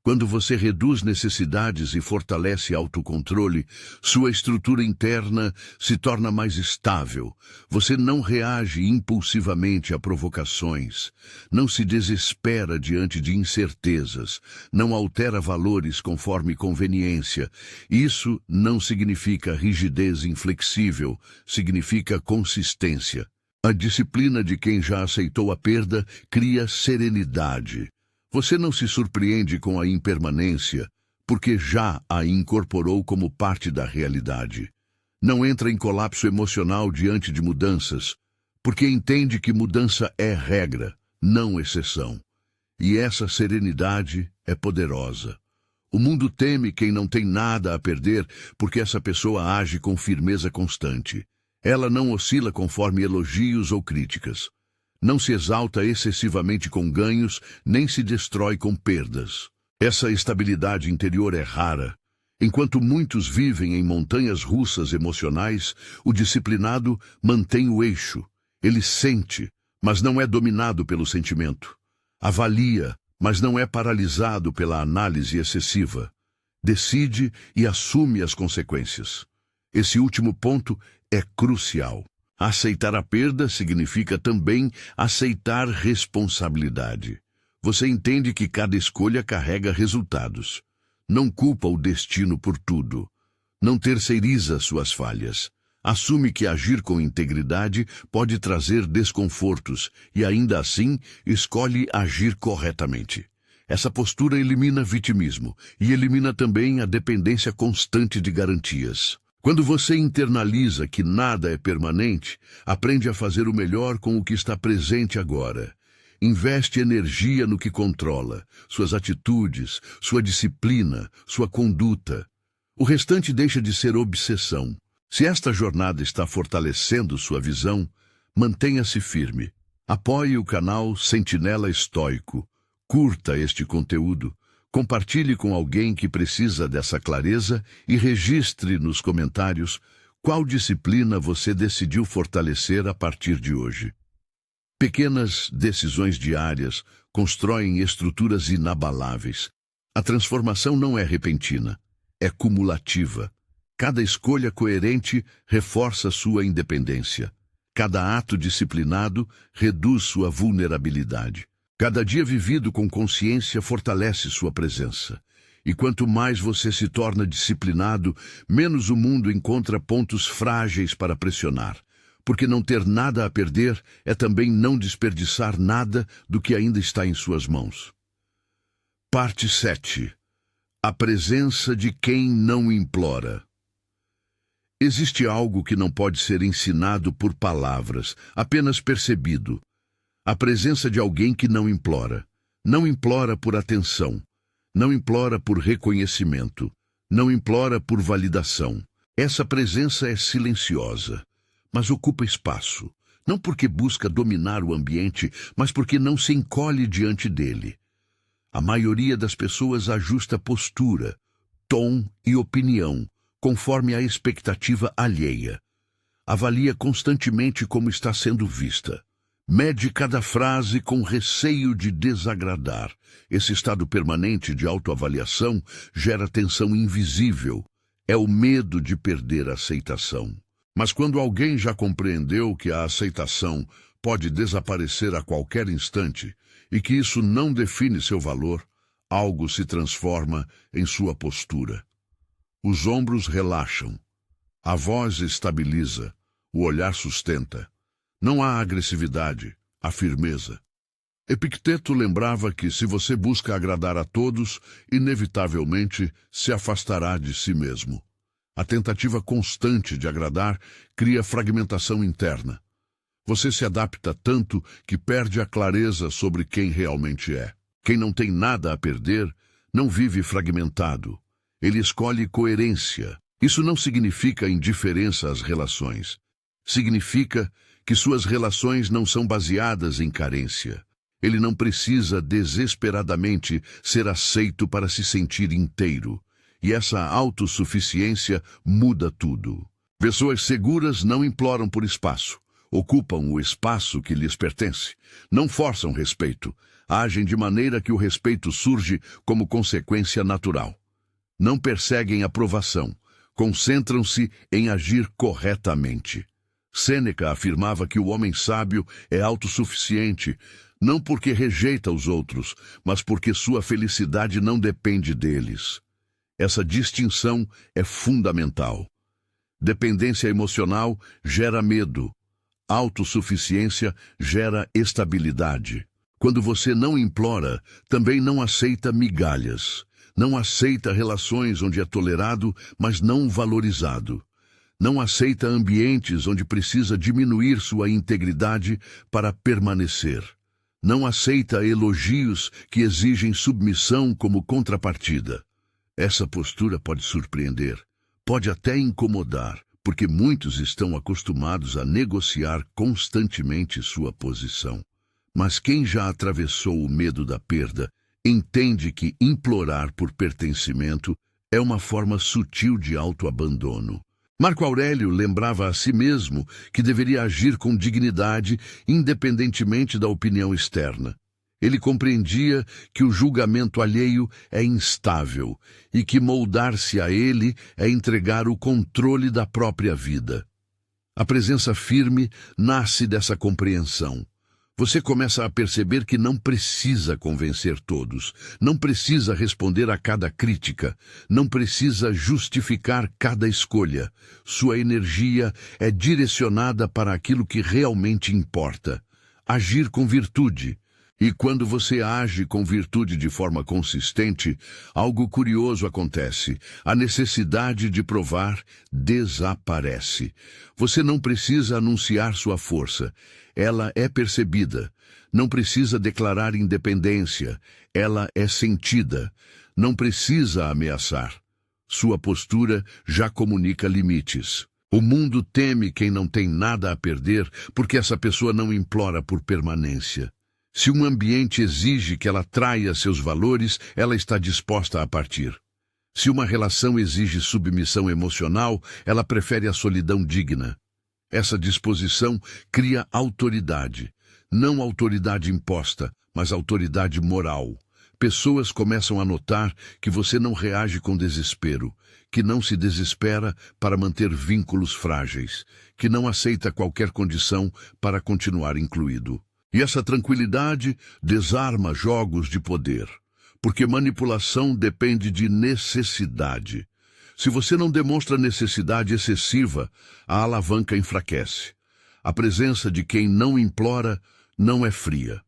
Quando você reduz necessidades e fortalece autocontrole, sua estrutura interna se torna mais estável. Você não reage impulsivamente a provocações, não se desespera diante de incertezas, não altera valores conforme conveniência. Isso não significa rigidez inflexível, significa consistência. A disciplina de quem já aceitou a perda cria serenidade. Você não se surpreende com a impermanência, porque já a incorporou como parte da realidade. Não entra em colapso emocional diante de mudanças, porque entende que mudança é regra, não exceção. E essa serenidade é poderosa. O mundo teme quem não tem nada a perder, porque essa pessoa age com firmeza constante. Ela não oscila conforme elogios ou críticas. Não se exalta excessivamente com ganhos, nem se destrói com perdas. Essa estabilidade interior é rara. Enquanto muitos vivem em montanhas russas emocionais, o disciplinado mantém o eixo. Ele sente, mas não é dominado pelo sentimento. Avalia, mas não é paralisado pela análise excessiva. Decide e assume as consequências. Esse último ponto é crucial. Aceitar a perda significa também aceitar responsabilidade. Você entende que cada escolha carrega resultados. Não culpa o destino por tudo. Não terceiriza suas falhas. Assume que agir com integridade pode trazer desconfortos e, ainda assim, escolhe agir corretamente. Essa postura elimina vitimismo e elimina também a dependência constante de garantias. Quando você internaliza que nada é permanente, aprende a fazer o melhor com o que está presente agora. Investe energia no que controla, suas atitudes, sua disciplina, sua conduta. O restante deixa de ser obsessão. Se esta jornada está fortalecendo sua visão, mantenha-se firme. Apoie o canal Sentinela Estoico. Curta este conteúdo. Compartilhe com alguém que precisa dessa clareza e registre nos comentários qual disciplina você decidiu fortalecer a partir de hoje. Pequenas decisões diárias constroem estruturas inabaláveis. A transformação não é repentina, é cumulativa. Cada escolha coerente reforça sua independência. Cada ato disciplinado reduz sua vulnerabilidade. Cada dia vivido com consciência fortalece sua presença. E quanto mais você se torna disciplinado, menos o mundo encontra pontos frágeis para pressionar. Porque não ter nada a perder é também não desperdiçar nada do que ainda está em suas mãos. Parte 7. A presença de quem não implora. Existe algo que não pode ser ensinado por palavras, apenas percebido. A presença de alguém que não implora. Não implora por atenção. Não implora por reconhecimento. Não implora por validação. Essa presença é silenciosa, mas ocupa espaço. Não porque busca dominar o ambiente, mas porque não se encolhe diante dele. A maioria das pessoas ajusta postura, tom e opinião, conforme a expectativa alheia. Avalia constantemente como está sendo vista. Mede cada frase com receio de desagradar. Esse estado permanente de autoavaliação gera tensão invisível. É o medo de perder a aceitação. Mas quando alguém já compreendeu que a aceitação pode desaparecer a qualquer instante e que isso não define seu valor, algo se transforma em sua postura. Os ombros relaxam. A voz estabiliza. O olhar sustenta. Não há agressividade, há firmeza. Epicteto lembrava que se você busca agradar a todos, inevitavelmente se afastará de si mesmo. A tentativa constante de agradar cria fragmentação interna. Você se adapta tanto que perde a clareza sobre quem realmente é. Quem não tem nada a perder, não vive fragmentado. Ele escolhe coerência. Isso não significa indiferença às relações. Significa que suas relações não são baseadas em carência. Ele não precisa desesperadamente ser aceito para se sentir inteiro. E essa autossuficiência muda tudo. Pessoas seguras não imploram por espaço. Ocupam o espaço que lhes pertence. Não forçam respeito. Agem de maneira que o respeito surge como consequência natural. Não perseguem aprovação. Concentram-se em agir corretamente. Sêneca afirmava que o homem sábio é autossuficiente, não porque rejeita os outros, mas porque sua felicidade não depende deles. Essa distinção é fundamental. Dependência emocional gera medo. Autossuficiência gera estabilidade. Quando você não implora, também não aceita migalhas. Não aceita relações onde é tolerado, mas não valorizado. Não aceita ambientes onde precisa diminuir sua integridade para permanecer. Não aceita elogios que exigem submissão como contrapartida. Essa postura pode surpreender, pode até incomodar, porque muitos estão acostumados a negociar constantemente sua posição. Mas quem já atravessou o medo da perda entende que implorar por pertencimento é uma forma sutil de autoabandono. Marco Aurélio lembrava a si mesmo que deveria agir com dignidade, independentemente da opinião externa. Ele compreendia que o julgamento alheio é instável e que moldar-se a ele é entregar o controle da própria vida. A presença firme nasce dessa compreensão. Você começa a perceber que não precisa convencer todos, não precisa responder a cada crítica, não precisa justificar cada escolha. Sua energia é direcionada para aquilo que realmente importa. Agir com virtude. E quando você age com virtude de forma consistente, algo curioso acontece. A necessidade de provar desaparece. Você não precisa anunciar sua força. Ela é percebida. Não precisa declarar independência. Ela é sentida. Não precisa ameaçar. Sua postura já comunica limites. O mundo teme quem não tem nada a perder, porque essa pessoa não implora por permanência. Se um ambiente exige que ela traia seus valores, ela está disposta a partir. Se uma relação exige submissão emocional, ela prefere a solidão digna. Essa disposição cria autoridade. Não autoridade imposta, mas autoridade moral. Pessoas começam a notar que você não reage com desespero, que não se desespera para manter vínculos frágeis, que não aceita qualquer condição para continuar incluído. E essa tranquilidade desarma jogos de poder, porque manipulação depende de necessidade. Se você não demonstra necessidade excessiva, a alavanca enfraquece. A presença de quem não implora não é fria.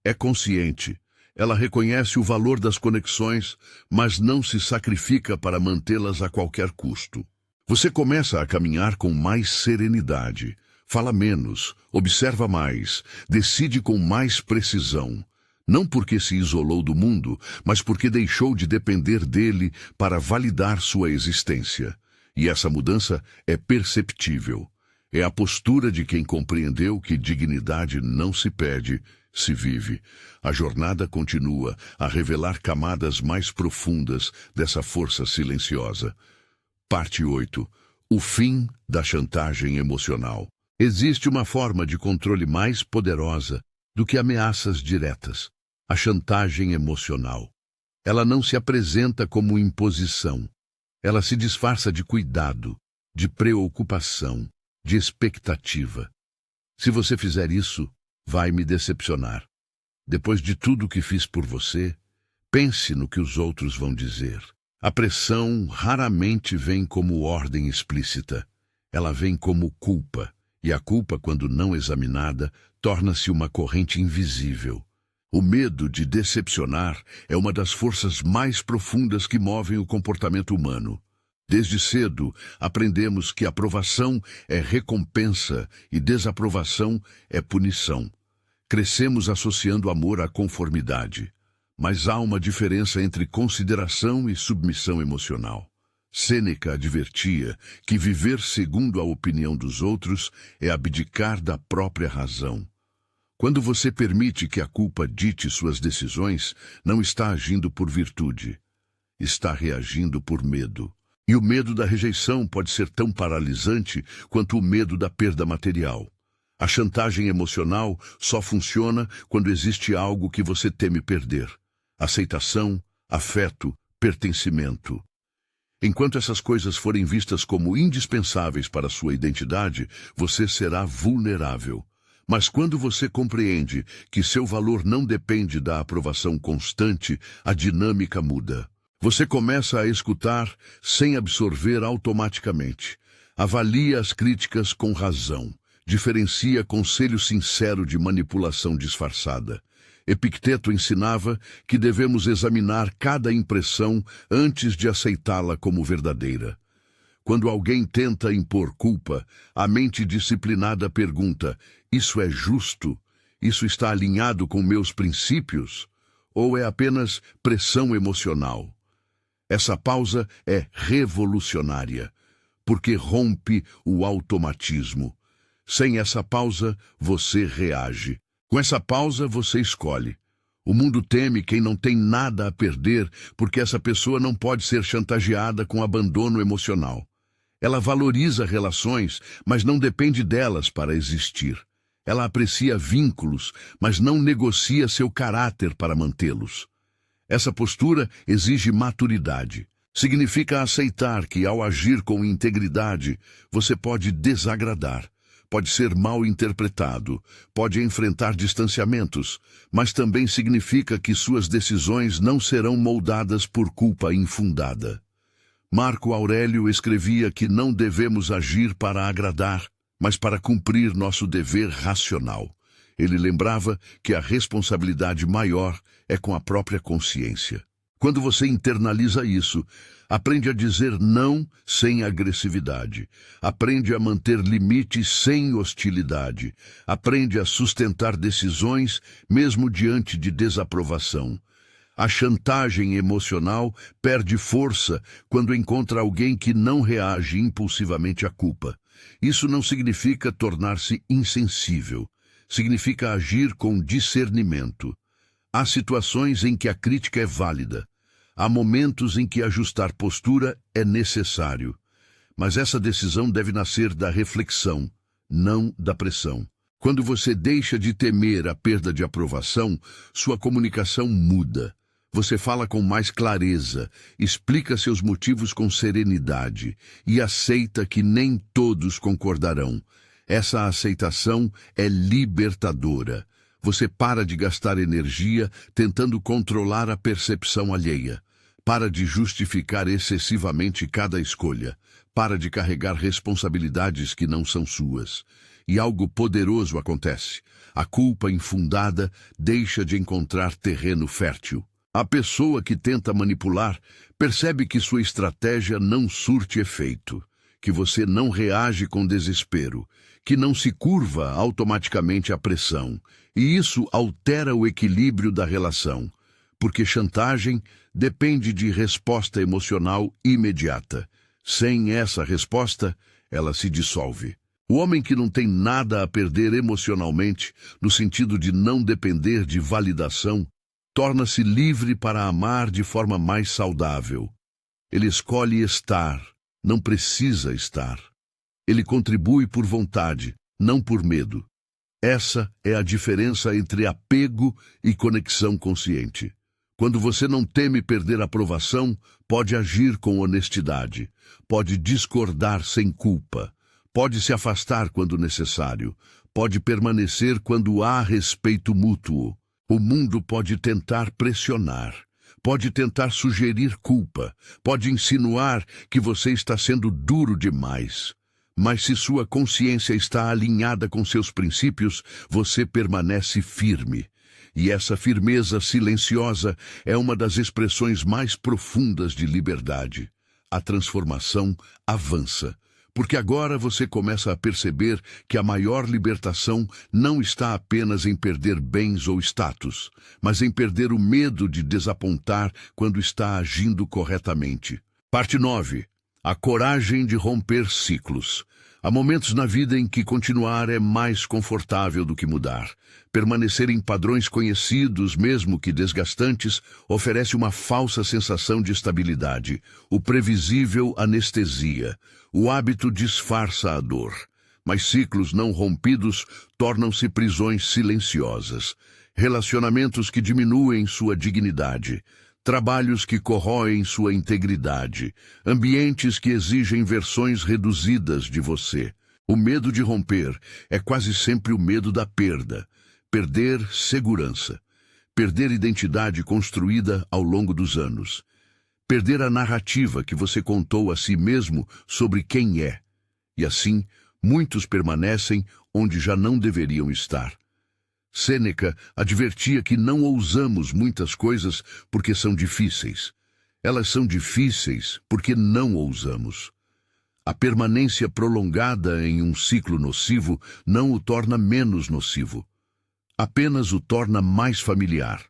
É consciente. Ela reconhece o valor das conexões, mas não se sacrifica para mantê-las a qualquer custo. Você começa a caminhar com mais serenidade. Fala menos, observa mais, decide com mais precisão. Não porque se isolou do mundo, mas porque deixou de depender dele para validar sua existência. E essa mudança é perceptível. É a postura de quem compreendeu que dignidade não se pede, se vive. A jornada continua a revelar camadas mais profundas dessa força silenciosa. Parte 8. O fim da chantagem emocional. Existe uma forma de controle mais poderosa do que ameaças diretas: a chantagem emocional. Ela não se apresenta como imposição. Ela se disfarça de cuidado, de preocupação, de expectativa. Se você fizer isso, vai me decepcionar. Depois de tudo que fiz por você, pense no que os outros vão dizer. A pressão raramente vem como ordem explícita. Ela vem como culpa, e a culpa, quando não examinada, torna-se uma corrente invisível. O medo de decepcionar é uma das forças mais profundas que movem o comportamento humano. Desde cedo, aprendemos que aprovação é recompensa e desaprovação é punição. Crescemos associando amor à conformidade. Mas há uma diferença entre consideração e submissão emocional. Sêneca advertia que viver segundo a opinião dos outros é abdicar da própria razão. Quando você permite que a culpa dite suas decisões, não está agindo por virtude. Está reagindo por medo. E o medo da rejeição pode ser tão paralisante quanto o medo da perda material. A chantagem emocional só funciona quando existe algo que você teme perder: aceitação, afeto, pertencimento. Enquanto essas coisas forem vistas como indispensáveis para a sua identidade, você será vulnerável. Mas quando você compreende que seu valor não depende da aprovação constante, a dinâmica muda. Você começa a escutar sem absorver automaticamente. Avalia as críticas com razão. Diferencia conselho sincero de manipulação disfarçada. Epicteto ensinava que devemos examinar cada impressão antes de aceitá-la como verdadeira. Quando alguém tenta impor culpa, a mente disciplinada pergunta: isso é justo? Isso está alinhado com meus princípios? Ou é apenas pressão emocional? Essa pausa é revolucionária, porque rompe o automatismo. Sem essa pausa, você reage. Com essa pausa, você escolhe. O mundo teme quem não tem nada a perder, porque essa pessoa não pode ser chantageada com abandono emocional. Ela valoriza relações, mas não depende delas para existir. Ela aprecia vínculos, mas não negocia seu caráter para mantê-los. Essa postura exige maturidade. Significa aceitar que, ao agir com integridade, você pode desagradar. Pode ser mal interpretado, pode enfrentar distanciamentos, mas também significa que suas decisões não serão moldadas por culpa infundada. Marco Aurélio escrevia que não devemos agir para agradar, mas para cumprir nosso dever racional. Ele lembrava que a responsabilidade maior é com a própria consciência. Quando você internaliza isso, aprende a dizer não sem agressividade. Aprende a manter limites sem hostilidade. Aprende a sustentar decisões mesmo diante de desaprovação. A chantagem emocional perde força quando encontra alguém que não reage impulsivamente à culpa. Isso não significa tornar-se insensível. Significa agir com discernimento. Há situações em que a crítica é válida. Há momentos em que ajustar postura é necessário. Mas essa decisão deve nascer da reflexão, não da pressão. Quando você deixa de temer a perda de aprovação, sua comunicação muda. Você fala com mais clareza, explica seus motivos com serenidade e aceita que nem todos concordarão. Essa aceitação é libertadora. Você para de gastar energia tentando controlar a percepção alheia. Para de justificar excessivamente cada escolha. Para de carregar responsabilidades que não são suas. E algo poderoso acontece. A culpa infundada deixa de encontrar terreno fértil. A pessoa que tenta manipular percebe que sua estratégia não surte efeito, que você não reage com desespero, que não se curva automaticamente à pressão, e isso altera o equilíbrio da relação, porque chantagem depende de resposta emocional imediata. Sem essa resposta, ela se dissolve. O homem que não tem nada a perder emocionalmente, no sentido de não depender de validação, torna-se livre para amar de forma mais saudável. Ele escolhe estar, não precisa estar. Ele contribui por vontade, não por medo. Essa é a diferença entre apego e conexão consciente. Quando você não teme perder a aprovação, pode agir com honestidade, pode discordar sem culpa, pode se afastar quando necessário, pode permanecer quando há respeito mútuo. O mundo pode tentar pressionar, pode tentar sugerir culpa, pode insinuar que você está sendo duro demais. Mas se sua consciência está alinhada com seus princípios, você permanece firme. E essa firmeza silenciosa é uma das expressões mais profundas de liberdade. A transformação avança, porque agora você começa a perceber que a maior libertação não está apenas em perder bens ou status, mas em perder o medo de desapontar quando está agindo corretamente. Parte 9. A coragem de romper ciclos. Há momentos na vida em que continuar é mais confortável do que mudar. Permanecer em padrões conhecidos, mesmo que desgastantes, oferece uma falsa sensação de estabilidade. O previsível anestesia. O hábito disfarça a dor. Mas ciclos não rompidos tornam-se prisões silenciosas. Relacionamentos que diminuem sua dignidade. Trabalhos que corroem sua integridade, ambientes que exigem versões reduzidas de você. O medo de romper é quase sempre o medo da perda. Perder segurança. Perder identidade construída ao longo dos anos. Perder a narrativa que você contou a si mesmo sobre quem é. E assim, muitos permanecem onde já não deveriam estar. Sêneca advertia que não ousamos muitas coisas porque são difíceis. Elas são difíceis porque não ousamos. A permanência prolongada em um ciclo nocivo não o torna menos nocivo. Apenas o torna mais familiar.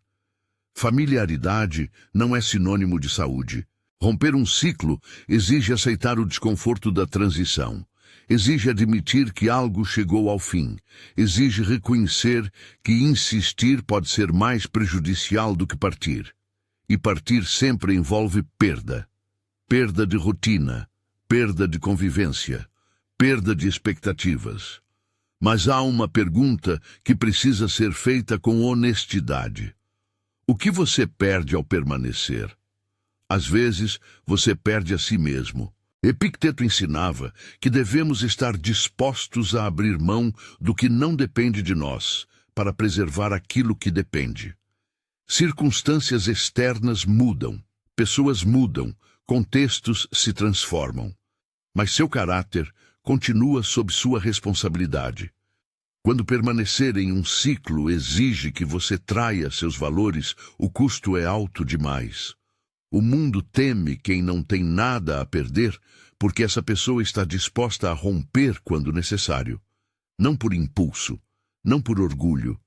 Familiaridade não é sinônimo de saúde. Romper um ciclo exige aceitar o desconforto da transição. Exige admitir que algo chegou ao fim. Exige reconhecer que insistir pode ser mais prejudicial do que partir. E partir sempre envolve perda. Perda de rotina, perda de convivência, perda de expectativas. Mas há uma pergunta que precisa ser feita com honestidade. O que você perde ao permanecer? Às vezes, você perde a si mesmo. Epicteto ensinava que devemos estar dispostos a abrir mão do que não depende de nós, para preservar aquilo que depende. Circunstâncias externas mudam, pessoas mudam, contextos se transformam. Mas seu caráter continua sob sua responsabilidade. Quando permanecer em um ciclo exige que você traia seus valores, o custo é alto demais. O mundo teme quem não tem nada a perder, porque essa pessoa está disposta a romper quando necessário. Não por impulso, não por orgulho,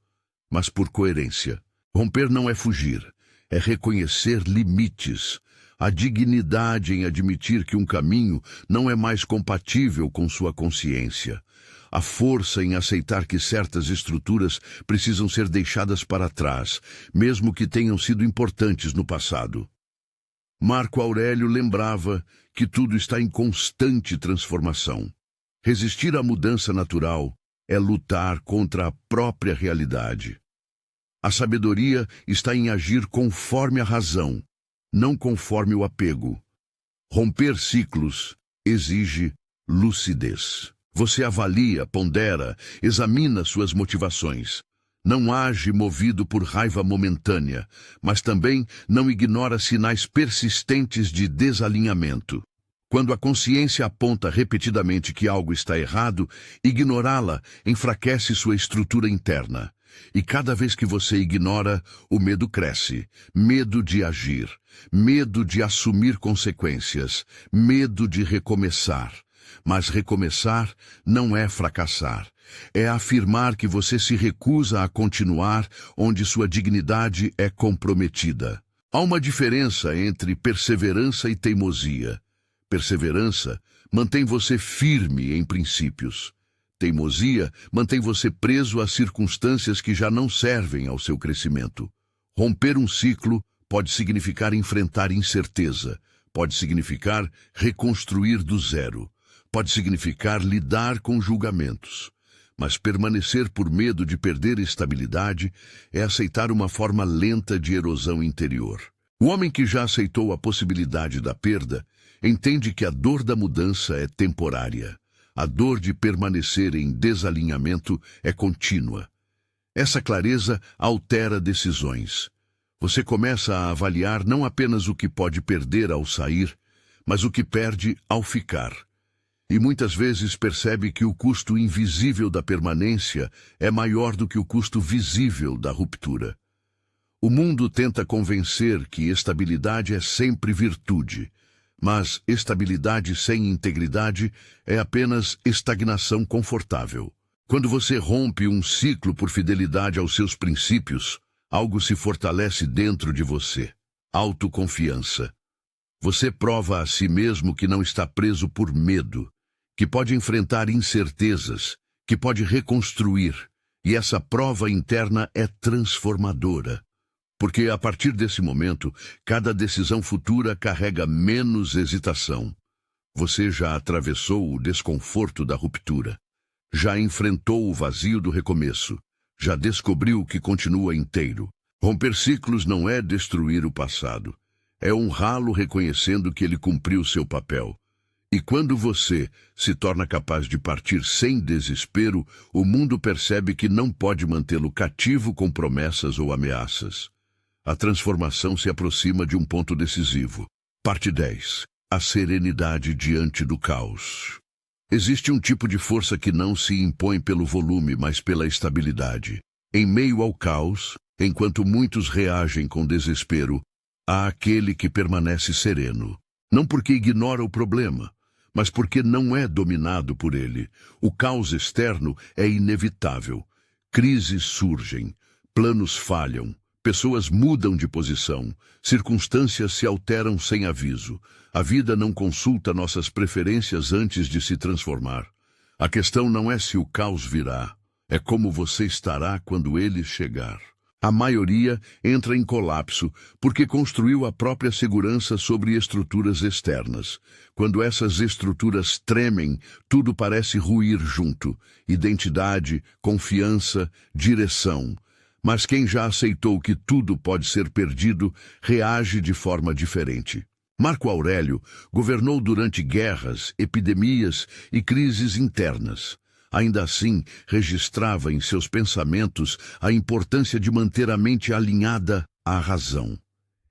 mas por coerência. Romper não é fugir, é reconhecer limites. A dignidade em admitir que um caminho não é mais compatível com sua consciência. A força em aceitar que certas estruturas precisam ser deixadas para trás, mesmo que tenham sido importantes no passado. Marco Aurélio lembrava que tudo está em constante transformação. Resistir à mudança natural é lutar contra a própria realidade. A sabedoria está em agir conforme a razão, não conforme o apego. Romper ciclos exige lucidez. Você avalia, pondera, examina suas motivações. Não age movido por raiva momentânea, mas também não ignora sinais persistentes de desalinhamento. Quando a consciência aponta repetidamente que algo está errado, ignorá-la enfraquece sua estrutura interna. E cada vez que você ignora, o medo cresce. Medo de agir, medo de assumir consequências, medo de recomeçar. Mas recomeçar não é fracassar. É afirmar que você se recusa a continuar onde sua dignidade é comprometida. Há uma diferença entre perseverança e teimosia. Perseverança mantém você firme em princípios. Teimosia mantém você preso a circunstâncias que já não servem ao seu crescimento. Romper um ciclo pode significar enfrentar incerteza, Pode significar reconstruir do zero. Pode significar lidar com julgamentos. Mas permanecer por medo de perder estabilidade é aceitar uma forma lenta de erosão interior. O homem que já aceitou a possibilidade da perda entende que a dor da mudança é temporária. A dor de permanecer em desalinhamento é contínua. Essa clareza altera decisões. Você começa a avaliar não apenas o que pode perder ao sair, mas o que perde ao ficar. E muitas vezes percebe que o custo invisível da permanência é maior do que o custo visível da ruptura. O mundo tenta convencer que estabilidade é sempre virtude, mas estabilidade sem integridade é apenas estagnação confortável. Quando você rompe um ciclo por fidelidade aos seus princípios, algo se fortalece dentro de você. Autoconfiança. Você prova a si mesmo que não está preso por medo, que pode enfrentar incertezas, que pode reconstruir, e essa prova interna é transformadora. Porque a partir desse momento, cada decisão futura carrega menos hesitação. Você já atravessou o desconforto da ruptura, já enfrentou o vazio do recomeço, já descobriu que continua inteiro. Romper ciclos não é destruir o passado, é honrá-lo reconhecendo que ele cumpriu seu papel. E quando você se torna capaz de partir sem desespero, o mundo percebe que não pode mantê-lo cativo com promessas ou ameaças. A transformação se aproxima de um ponto decisivo. Parte 10. A serenidade diante do caos. Existe um tipo de força que não se impõe pelo volume, mas pela estabilidade. Em meio ao caos, enquanto muitos reagem com desespero, há aquele que permanece sereno. Não porque ignora o problema, mas porque não é dominado por ele. O caos externo é inevitável. Crises surgem, planos falham, pessoas mudam de posição, circunstâncias se alteram sem aviso. A vida não consulta nossas preferências antes de se transformar. A questão não é se o caos virá, é como você estará quando ele chegar. A maioria entra em colapso porque construiu a própria segurança sobre estruturas externas. Quando essas estruturas tremem, tudo parece ruir junto. Identidade, confiança, direção. Mas quem já aceitou que tudo pode ser perdido, reage de forma diferente. Marco Aurélio governou durante guerras, epidemias e crises internas. Ainda assim, registrava em seus pensamentos a importância de manter a mente alinhada à razão.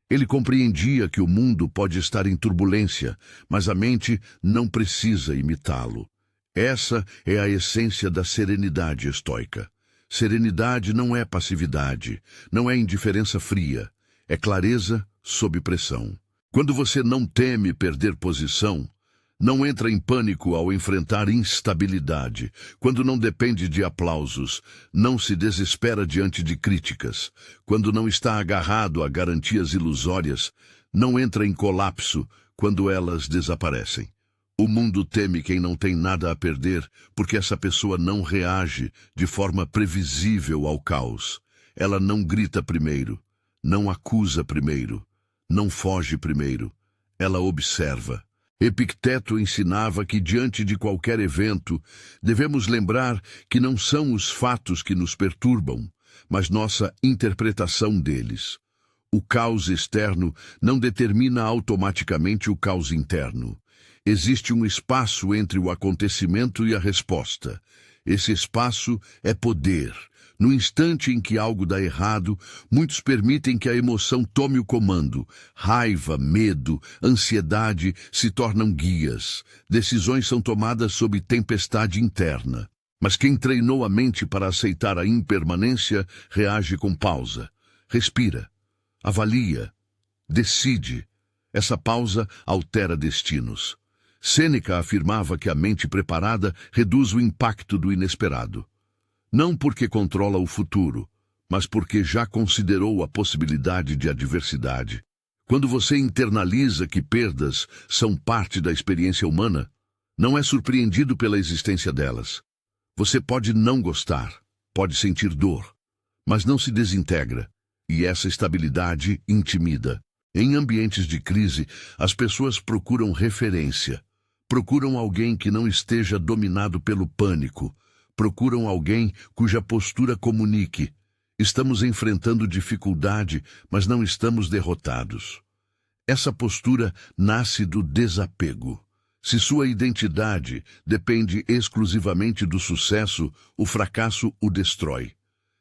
Ele compreendia que o mundo pode estar em turbulência, mas a mente não precisa imitá-lo. Essa é a essência da serenidade estoica. Serenidade não é passividade, não é indiferença fria, é clareza sob pressão. Quando você não teme perder posição, não entra em pânico ao enfrentar instabilidade. Quando não depende de aplausos, não se desespera diante de críticas. Quando não está agarrado a garantias ilusórias, não entra em colapso quando elas desaparecem. O mundo teme quem não tem nada a perder, porque essa pessoa não reage de forma previsível ao caos. Ela não grita primeiro, não acusa primeiro, não foge primeiro. Ela observa. Epicteto ensinava que, diante de qualquer evento, devemos lembrar que não são os fatos que nos perturbam, mas nossa interpretação deles. O caos externo não determina automaticamente o caos interno. Existe um espaço entre o acontecimento e a resposta. Esse espaço é poder. No instante em que algo dá errado, muitos permitem que a emoção tome o comando. Raiva, medo, ansiedade se tornam guias. Decisões são tomadas sob tempestade interna. Mas quem treinou a mente para aceitar a impermanência reage com pausa. Respira, avalia, decide. Essa pausa altera destinos. Sêneca afirmava que a mente preparada reduz o impacto do inesperado. Não porque controla o futuro, mas porque já considerou a possibilidade de adversidade. Quando você internaliza que perdas são parte da experiência humana, não é surpreendido pela existência delas. Você pode não gostar, pode sentir dor, mas não se desintegra, e essa estabilidade intimida. Em ambientes de crise, as pessoas procuram referência. Procuram alguém que não esteja dominado pelo pânico. Procuram alguém cuja postura comunique: estamos enfrentando dificuldade, mas não estamos derrotados. Essa postura nasce do desapego. Se sua identidade depende exclusivamente do sucesso, o fracasso o destrói.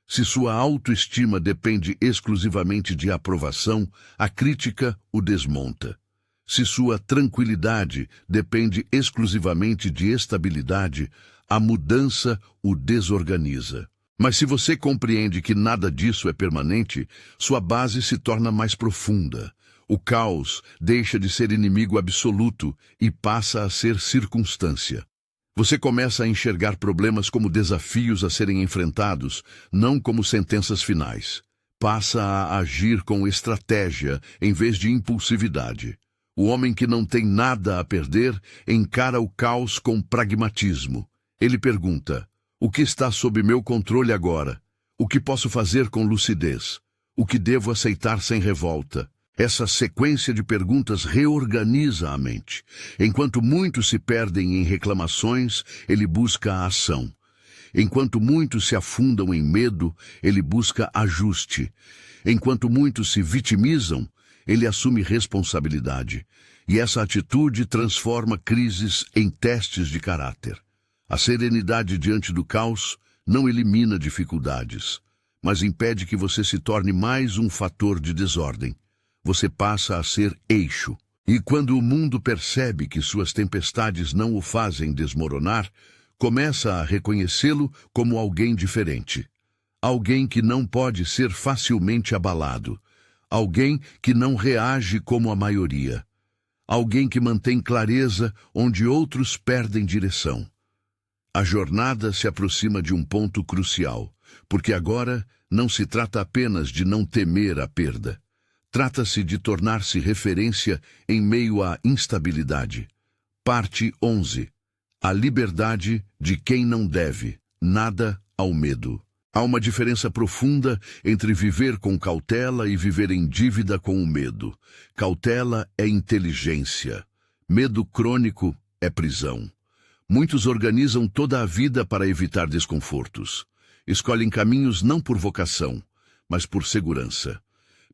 Se sua autoestima depende exclusivamente de aprovação, a crítica o desmonta. Se sua tranquilidade depende exclusivamente de estabilidade, a mudança o desorganiza. Mas se você compreende que nada disso é permanente, sua base se torna mais profunda. O caos deixa de ser inimigo absoluto e passa a ser circunstância. Você começa a enxergar problemas como desafios a serem enfrentados, não como sentenças finais. Passa a agir com estratégia em vez de impulsividade. O homem que não tem nada a perder encara o caos com pragmatismo. Ele pergunta: o que está sob meu controle agora? O que posso fazer com lucidez? O que devo aceitar sem revolta? Essa sequência de perguntas reorganiza a mente. Enquanto muitos se perdem em reclamações, ele busca a ação. Enquanto muitos se afundam em medo, ele busca ajuste. Enquanto muitos se vitimizam, ele assume responsabilidade. E essa atitude transforma crises em testes de caráter. A serenidade diante do caos não elimina dificuldades, mas impede que você se torne mais um fator de desordem. Você passa a ser eixo. E quando o mundo percebe que suas tempestades não o fazem desmoronar, começa a reconhecê-lo como alguém diferente. Alguém que não pode ser facilmente abalado. Alguém que não reage como a maioria. Alguém que mantém clareza onde outros perdem direção. A jornada se aproxima de um ponto crucial, porque agora não se trata apenas de não temer a perda. Trata-se de tornar-se referência em meio à instabilidade. Parte 11. A liberdade de quem não deve nada ao medo. Há uma diferença profunda entre viver com cautela e viver em dívida com o medo. Cautela é inteligência. Medo crônico é prisão. Muitos organizam toda a vida para evitar desconfortos. Escolhem caminhos não por vocação, mas por segurança.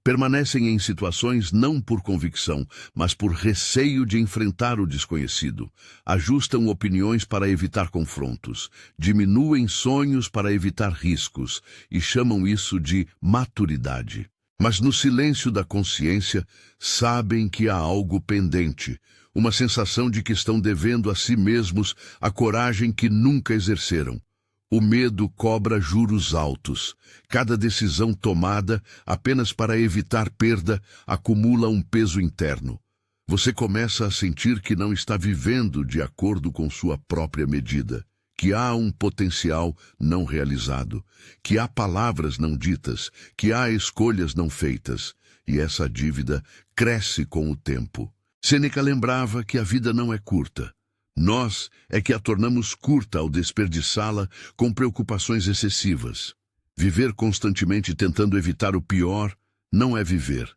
Permanecem em situações não por convicção, mas por receio de enfrentar o desconhecido. Ajustam opiniões para evitar confrontos. Diminuem sonhos para evitar riscos. E chamam isso de maturidade. Mas no silêncio da consciência, sabem que há algo pendente. Uma sensação de que estão devendo a si mesmos a coragem que nunca exerceram. O medo cobra juros altos. Cada decisão tomada, apenas para evitar perda, acumula um peso interno. Você começa a sentir que não está vivendo de acordo com sua própria medida, que há um potencial não realizado, que há palavras não ditas, que há escolhas não feitas, e essa dívida cresce com o tempo. Sêneca lembrava que a vida não é curta. Nós é que a tornamos curta ao desperdiçá-la com preocupações excessivas. Viver constantemente tentando evitar o pior não é viver.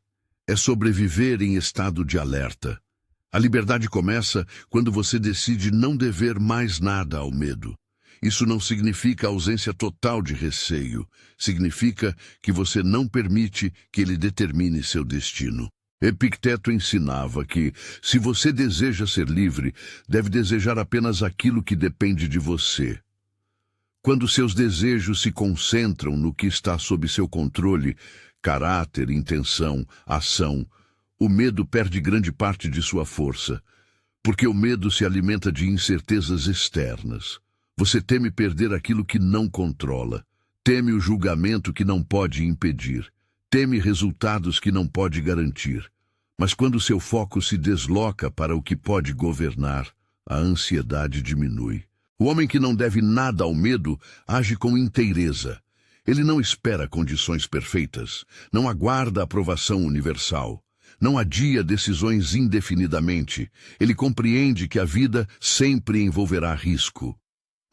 É sobreviver em estado de alerta. A liberdade começa quando você decide não dever mais nada ao medo. Isso não significa ausência total de receio. Significa que você não permite que ele determine seu destino. Epicteto ensinava que, se você deseja ser livre, deve desejar apenas aquilo que depende de você. Quando seus desejos se concentram no que está sob seu controle, caráter, intenção, ação, o medo perde grande parte de sua força, porque o medo se alimenta de incertezas externas. Você teme perder aquilo que não controla, teme o julgamento que não pode impedir. Teme resultados que não pode garantir. Mas quando seu foco se desloca para o que pode governar, a ansiedade diminui. O homem que não deve nada ao medo age com inteireza. Ele não espera condições perfeitas, não aguarda aprovação universal, não adia decisões indefinidamente. Ele compreende que a vida sempre envolverá risco.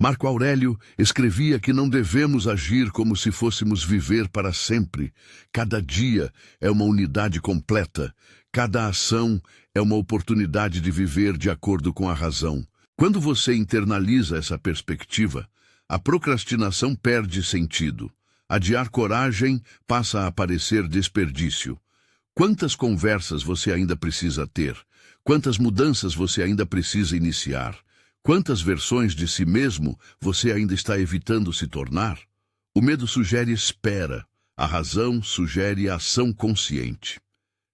Marco Aurélio escrevia que não devemos agir como se fôssemos viver para sempre. Cada dia é uma unidade completa. Cada ação é uma oportunidade de viver de acordo com a razão. Quando você internaliza essa perspectiva, a procrastinação perde sentido. Adiar coragem passa a parecer desperdício. Quantas conversas você ainda precisa ter? Quantas mudanças você ainda precisa iniciar? Quantas versões de si mesmo você ainda está evitando se tornar? O medo sugere espera, a razão sugere ação consciente.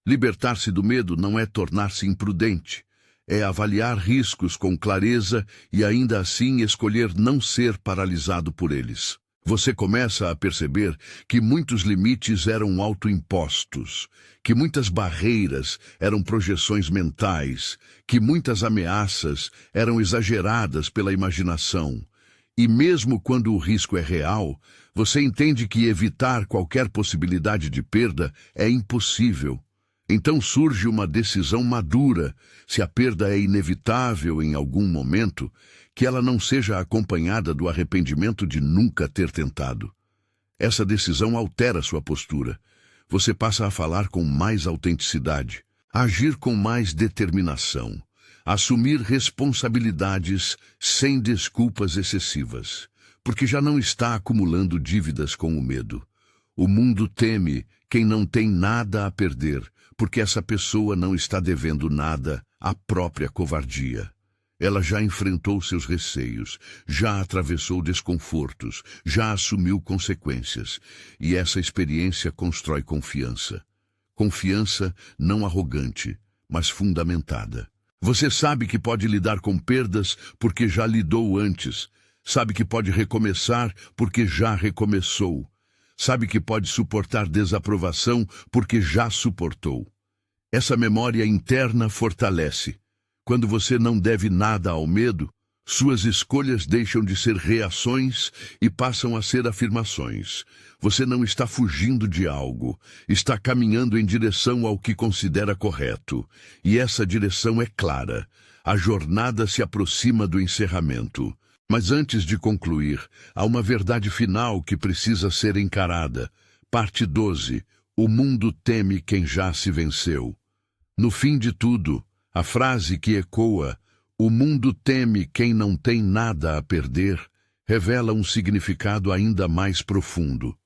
Libertar-se do medo não é tornar-se imprudente, é avaliar riscos com clareza e ainda assim escolher não ser paralisado por eles. Você começa a perceber que muitos limites eram autoimpostos, que muitas barreiras eram projeções mentais, que muitas ameaças eram exageradas pela imaginação. E mesmo quando o risco é real, você entende que evitar qualquer possibilidade de perda é impossível. Então surge uma decisão madura, se a perda é inevitável em algum momento, que ela não seja acompanhada do arrependimento de nunca ter tentado. Essa decisão altera sua postura. Você passa a falar com mais autenticidade, a agir com mais determinação, a assumir responsabilidades sem desculpas excessivas, porque já não está acumulando dívidas com o medo. O mundo teme quem não tem nada a perder, porque essa pessoa não está devendo nada à própria covardia. Ela já enfrentou seus receios, já atravessou desconfortos, já assumiu consequências, e essa experiência constrói confiança. Confiança não arrogante, mas fundamentada. Você sabe que pode lidar com perdas porque já lidou antes, sabe que pode recomeçar porque já recomeçou, sabe que pode suportar desaprovação porque já suportou. Essa memória interna fortalece. Quando você não deve nada ao medo, suas escolhas deixam de ser reações e passam a ser afirmações. Você não está fugindo de algo, está caminhando em direção ao que considera correto. E essa direção é clara. A jornada se aproxima do encerramento. Mas antes de concluir, há uma verdade final que precisa ser encarada. Parte 12. O mundo teme quem já se venceu. No fim de tudo, a frase que ecoa, o mundo teme quem não tem nada a perder, revela um significado ainda mais profundo.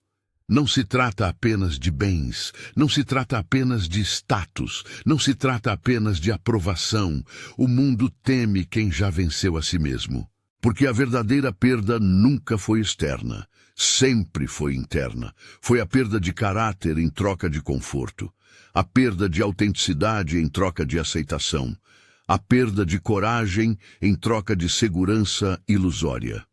Não se trata apenas de bens, não se trata apenas de status, não se trata apenas de aprovação. O mundo teme quem já venceu a si mesmo. Porque a verdadeira perda nunca foi externa, sempre foi interna. Foi a perda de caráter em troca de conforto, a perda de autenticidade em troca de aceitação, a perda de coragem em troca de segurança ilusória.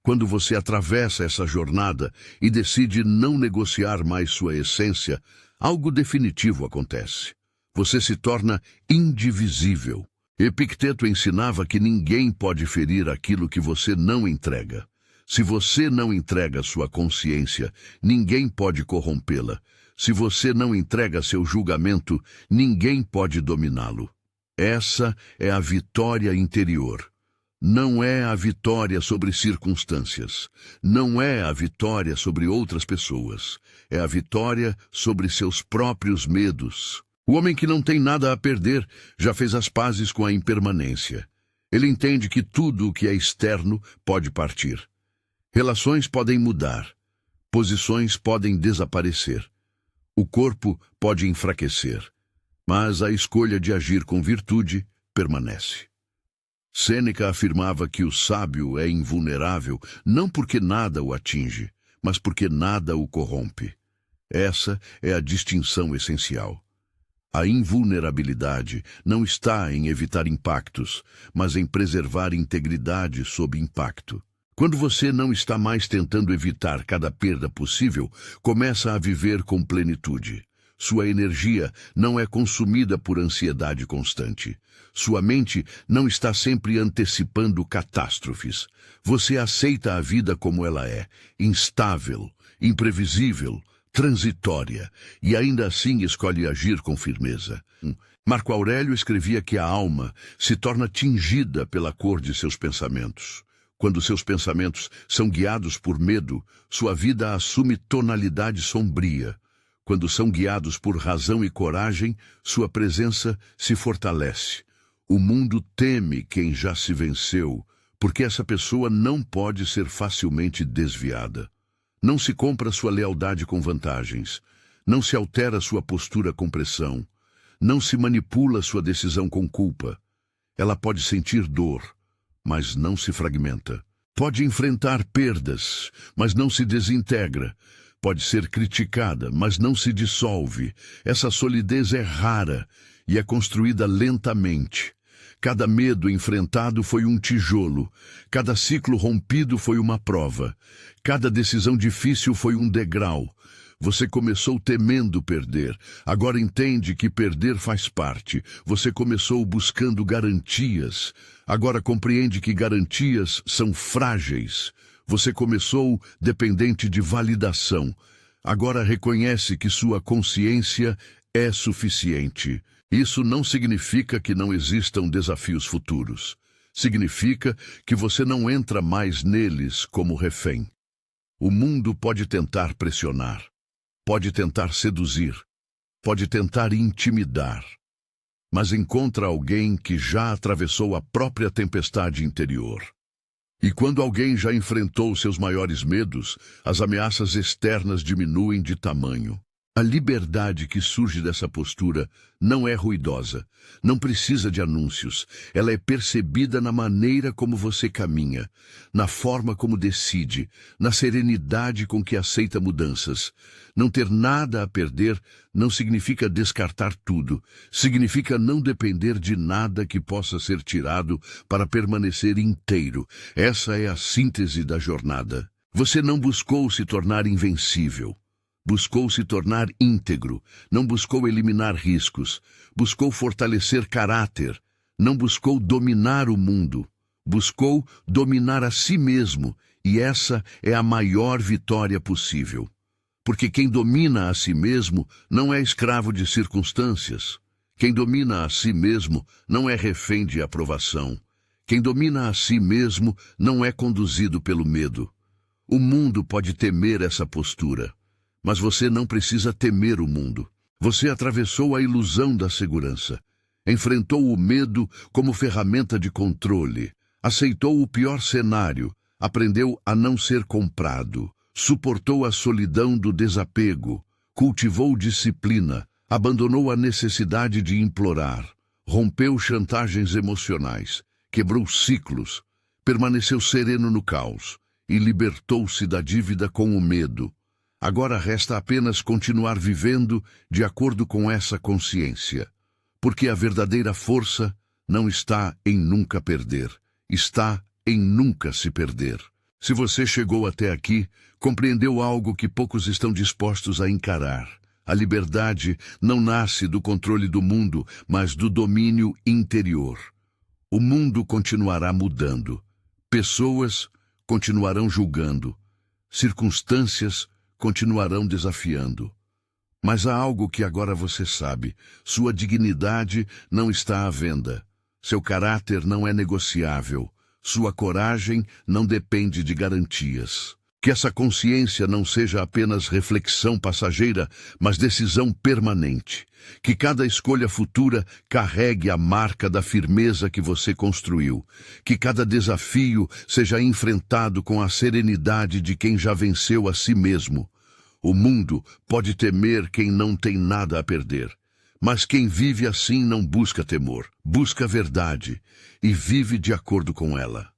Quando você atravessa essa jornada e decide não negociar mais sua essência, algo definitivo acontece. Você se torna indivisível. Epicteto ensinava que ninguém pode ferir aquilo que você não entrega. Se você não entrega sua consciência, ninguém pode corrompê-la. Se você não entrega seu julgamento, ninguém pode dominá-lo. Essa é a vitória interior. Não é a vitória sobre circunstâncias. Não é a vitória sobre outras pessoas. É a vitória sobre seus próprios medos. O homem que não tem nada a perder já fez as pazes com a impermanência. Ele entende que tudo o que é externo pode partir. Relações podem mudar. Posições podem desaparecer. O corpo pode enfraquecer. Mas a escolha de agir com virtude permanece. Sêneca afirmava que o sábio é invulnerável não porque nada o atinge, mas porque nada o corrompe. Essa é a distinção essencial. A invulnerabilidade não está em evitar impactos, mas em preservar integridade sob impacto. Quando você não está mais tentando evitar cada perda possível, começa a viver com plenitude. Sua energia não é consumida por ansiedade constante. Sua mente não está sempre antecipando catástrofes. Você aceita a vida como ela é, instável, imprevisível, transitória, e ainda assim escolhe agir com firmeza. Marco Aurélio escrevia que a alma se torna tingida pela cor de seus pensamentos. Quando seus pensamentos são guiados por medo, sua vida assume tonalidade sombria. Quando são guiados por razão e coragem, sua presença se fortalece. O mundo teme quem já se venceu, porque essa pessoa não pode ser facilmente desviada. Não se compra sua lealdade com vantagens. Não se altera sua postura com pressão. Não se manipula sua decisão com culpa. Ela pode sentir dor, mas não se fragmenta. Pode enfrentar perdas, mas não se desintegra. Pode ser criticada, mas não se dissolve. Essa solidez é rara e é construída lentamente. Cada medo enfrentado foi um tijolo. Cada ciclo rompido foi uma prova. Cada decisão difícil foi um degrau. Você começou temendo perder. Agora entende que perder faz parte. Você começou buscando garantias. Agora compreende que garantias são frágeis. Você começou dependente de validação. Agora reconhece que sua consciência é suficiente. Isso não significa que não existam desafios futuros. Significa que você não entra mais neles como refém. O mundo pode tentar pressionar. Pode tentar seduzir, pode tentar intimidar, mas encontra alguém que já atravessou a própria tempestade interior. E quando alguém já enfrentou seus maiores medos, as ameaças externas diminuem de tamanho. A liberdade que surge dessa postura não é ruidosa, não precisa de anúncios. Ela é percebida na maneira como você caminha, na forma como decide, na serenidade com que aceita mudanças. Não ter nada a perder não significa descartar tudo. Significa não depender de nada que possa ser tirado para permanecer inteiro. Essa é a síntese da jornada. Você não buscou se tornar invencível. Buscou se tornar íntegro, não buscou eliminar riscos, buscou fortalecer caráter, não buscou dominar o mundo, buscou dominar a si mesmo, e essa é a maior vitória possível. Porque quem domina a si mesmo não é escravo de circunstâncias. Quem domina a si mesmo não é refém de aprovação. Quem domina a si mesmo não é conduzido pelo medo. O mundo pode temer essa postura. Mas você não precisa temer o mundo. Você atravessou a ilusão da segurança. Enfrentou o medo como ferramenta de controle. Aceitou o pior cenário. Aprendeu a não ser comprado. Suportou a solidão do desapego. Cultivou disciplina. Abandonou a necessidade de implorar. Rompeu chantagens emocionais. Quebrou ciclos. Permaneceu sereno no caos. E libertou-se da dívida com o medo. Agora resta apenas continuar vivendo de acordo com essa consciência. Porque a verdadeira força não está em nunca perder, está em nunca se perder. Se você chegou até aqui, compreendeu algo que poucos estão dispostos a encarar. A liberdade não nasce do controle do mundo, mas do domínio interior. O mundo continuará mudando. Pessoas continuarão julgando. Circunstâncias continuarão desafiando. Mas há algo que agora você sabe. Sua dignidade não está à venda. Seu caráter não é negociável. Sua coragem não depende de garantias. Que essa consciência não seja apenas reflexão passageira, mas decisão permanente. Que cada escolha futura carregue a marca da firmeza que você construiu. Que cada desafio seja enfrentado com a serenidade de quem já venceu a si mesmo. O mundo pode temer quem não tem nada a perder. Mas quem vive assim não busca temor, busca a verdade e vive de acordo com ela.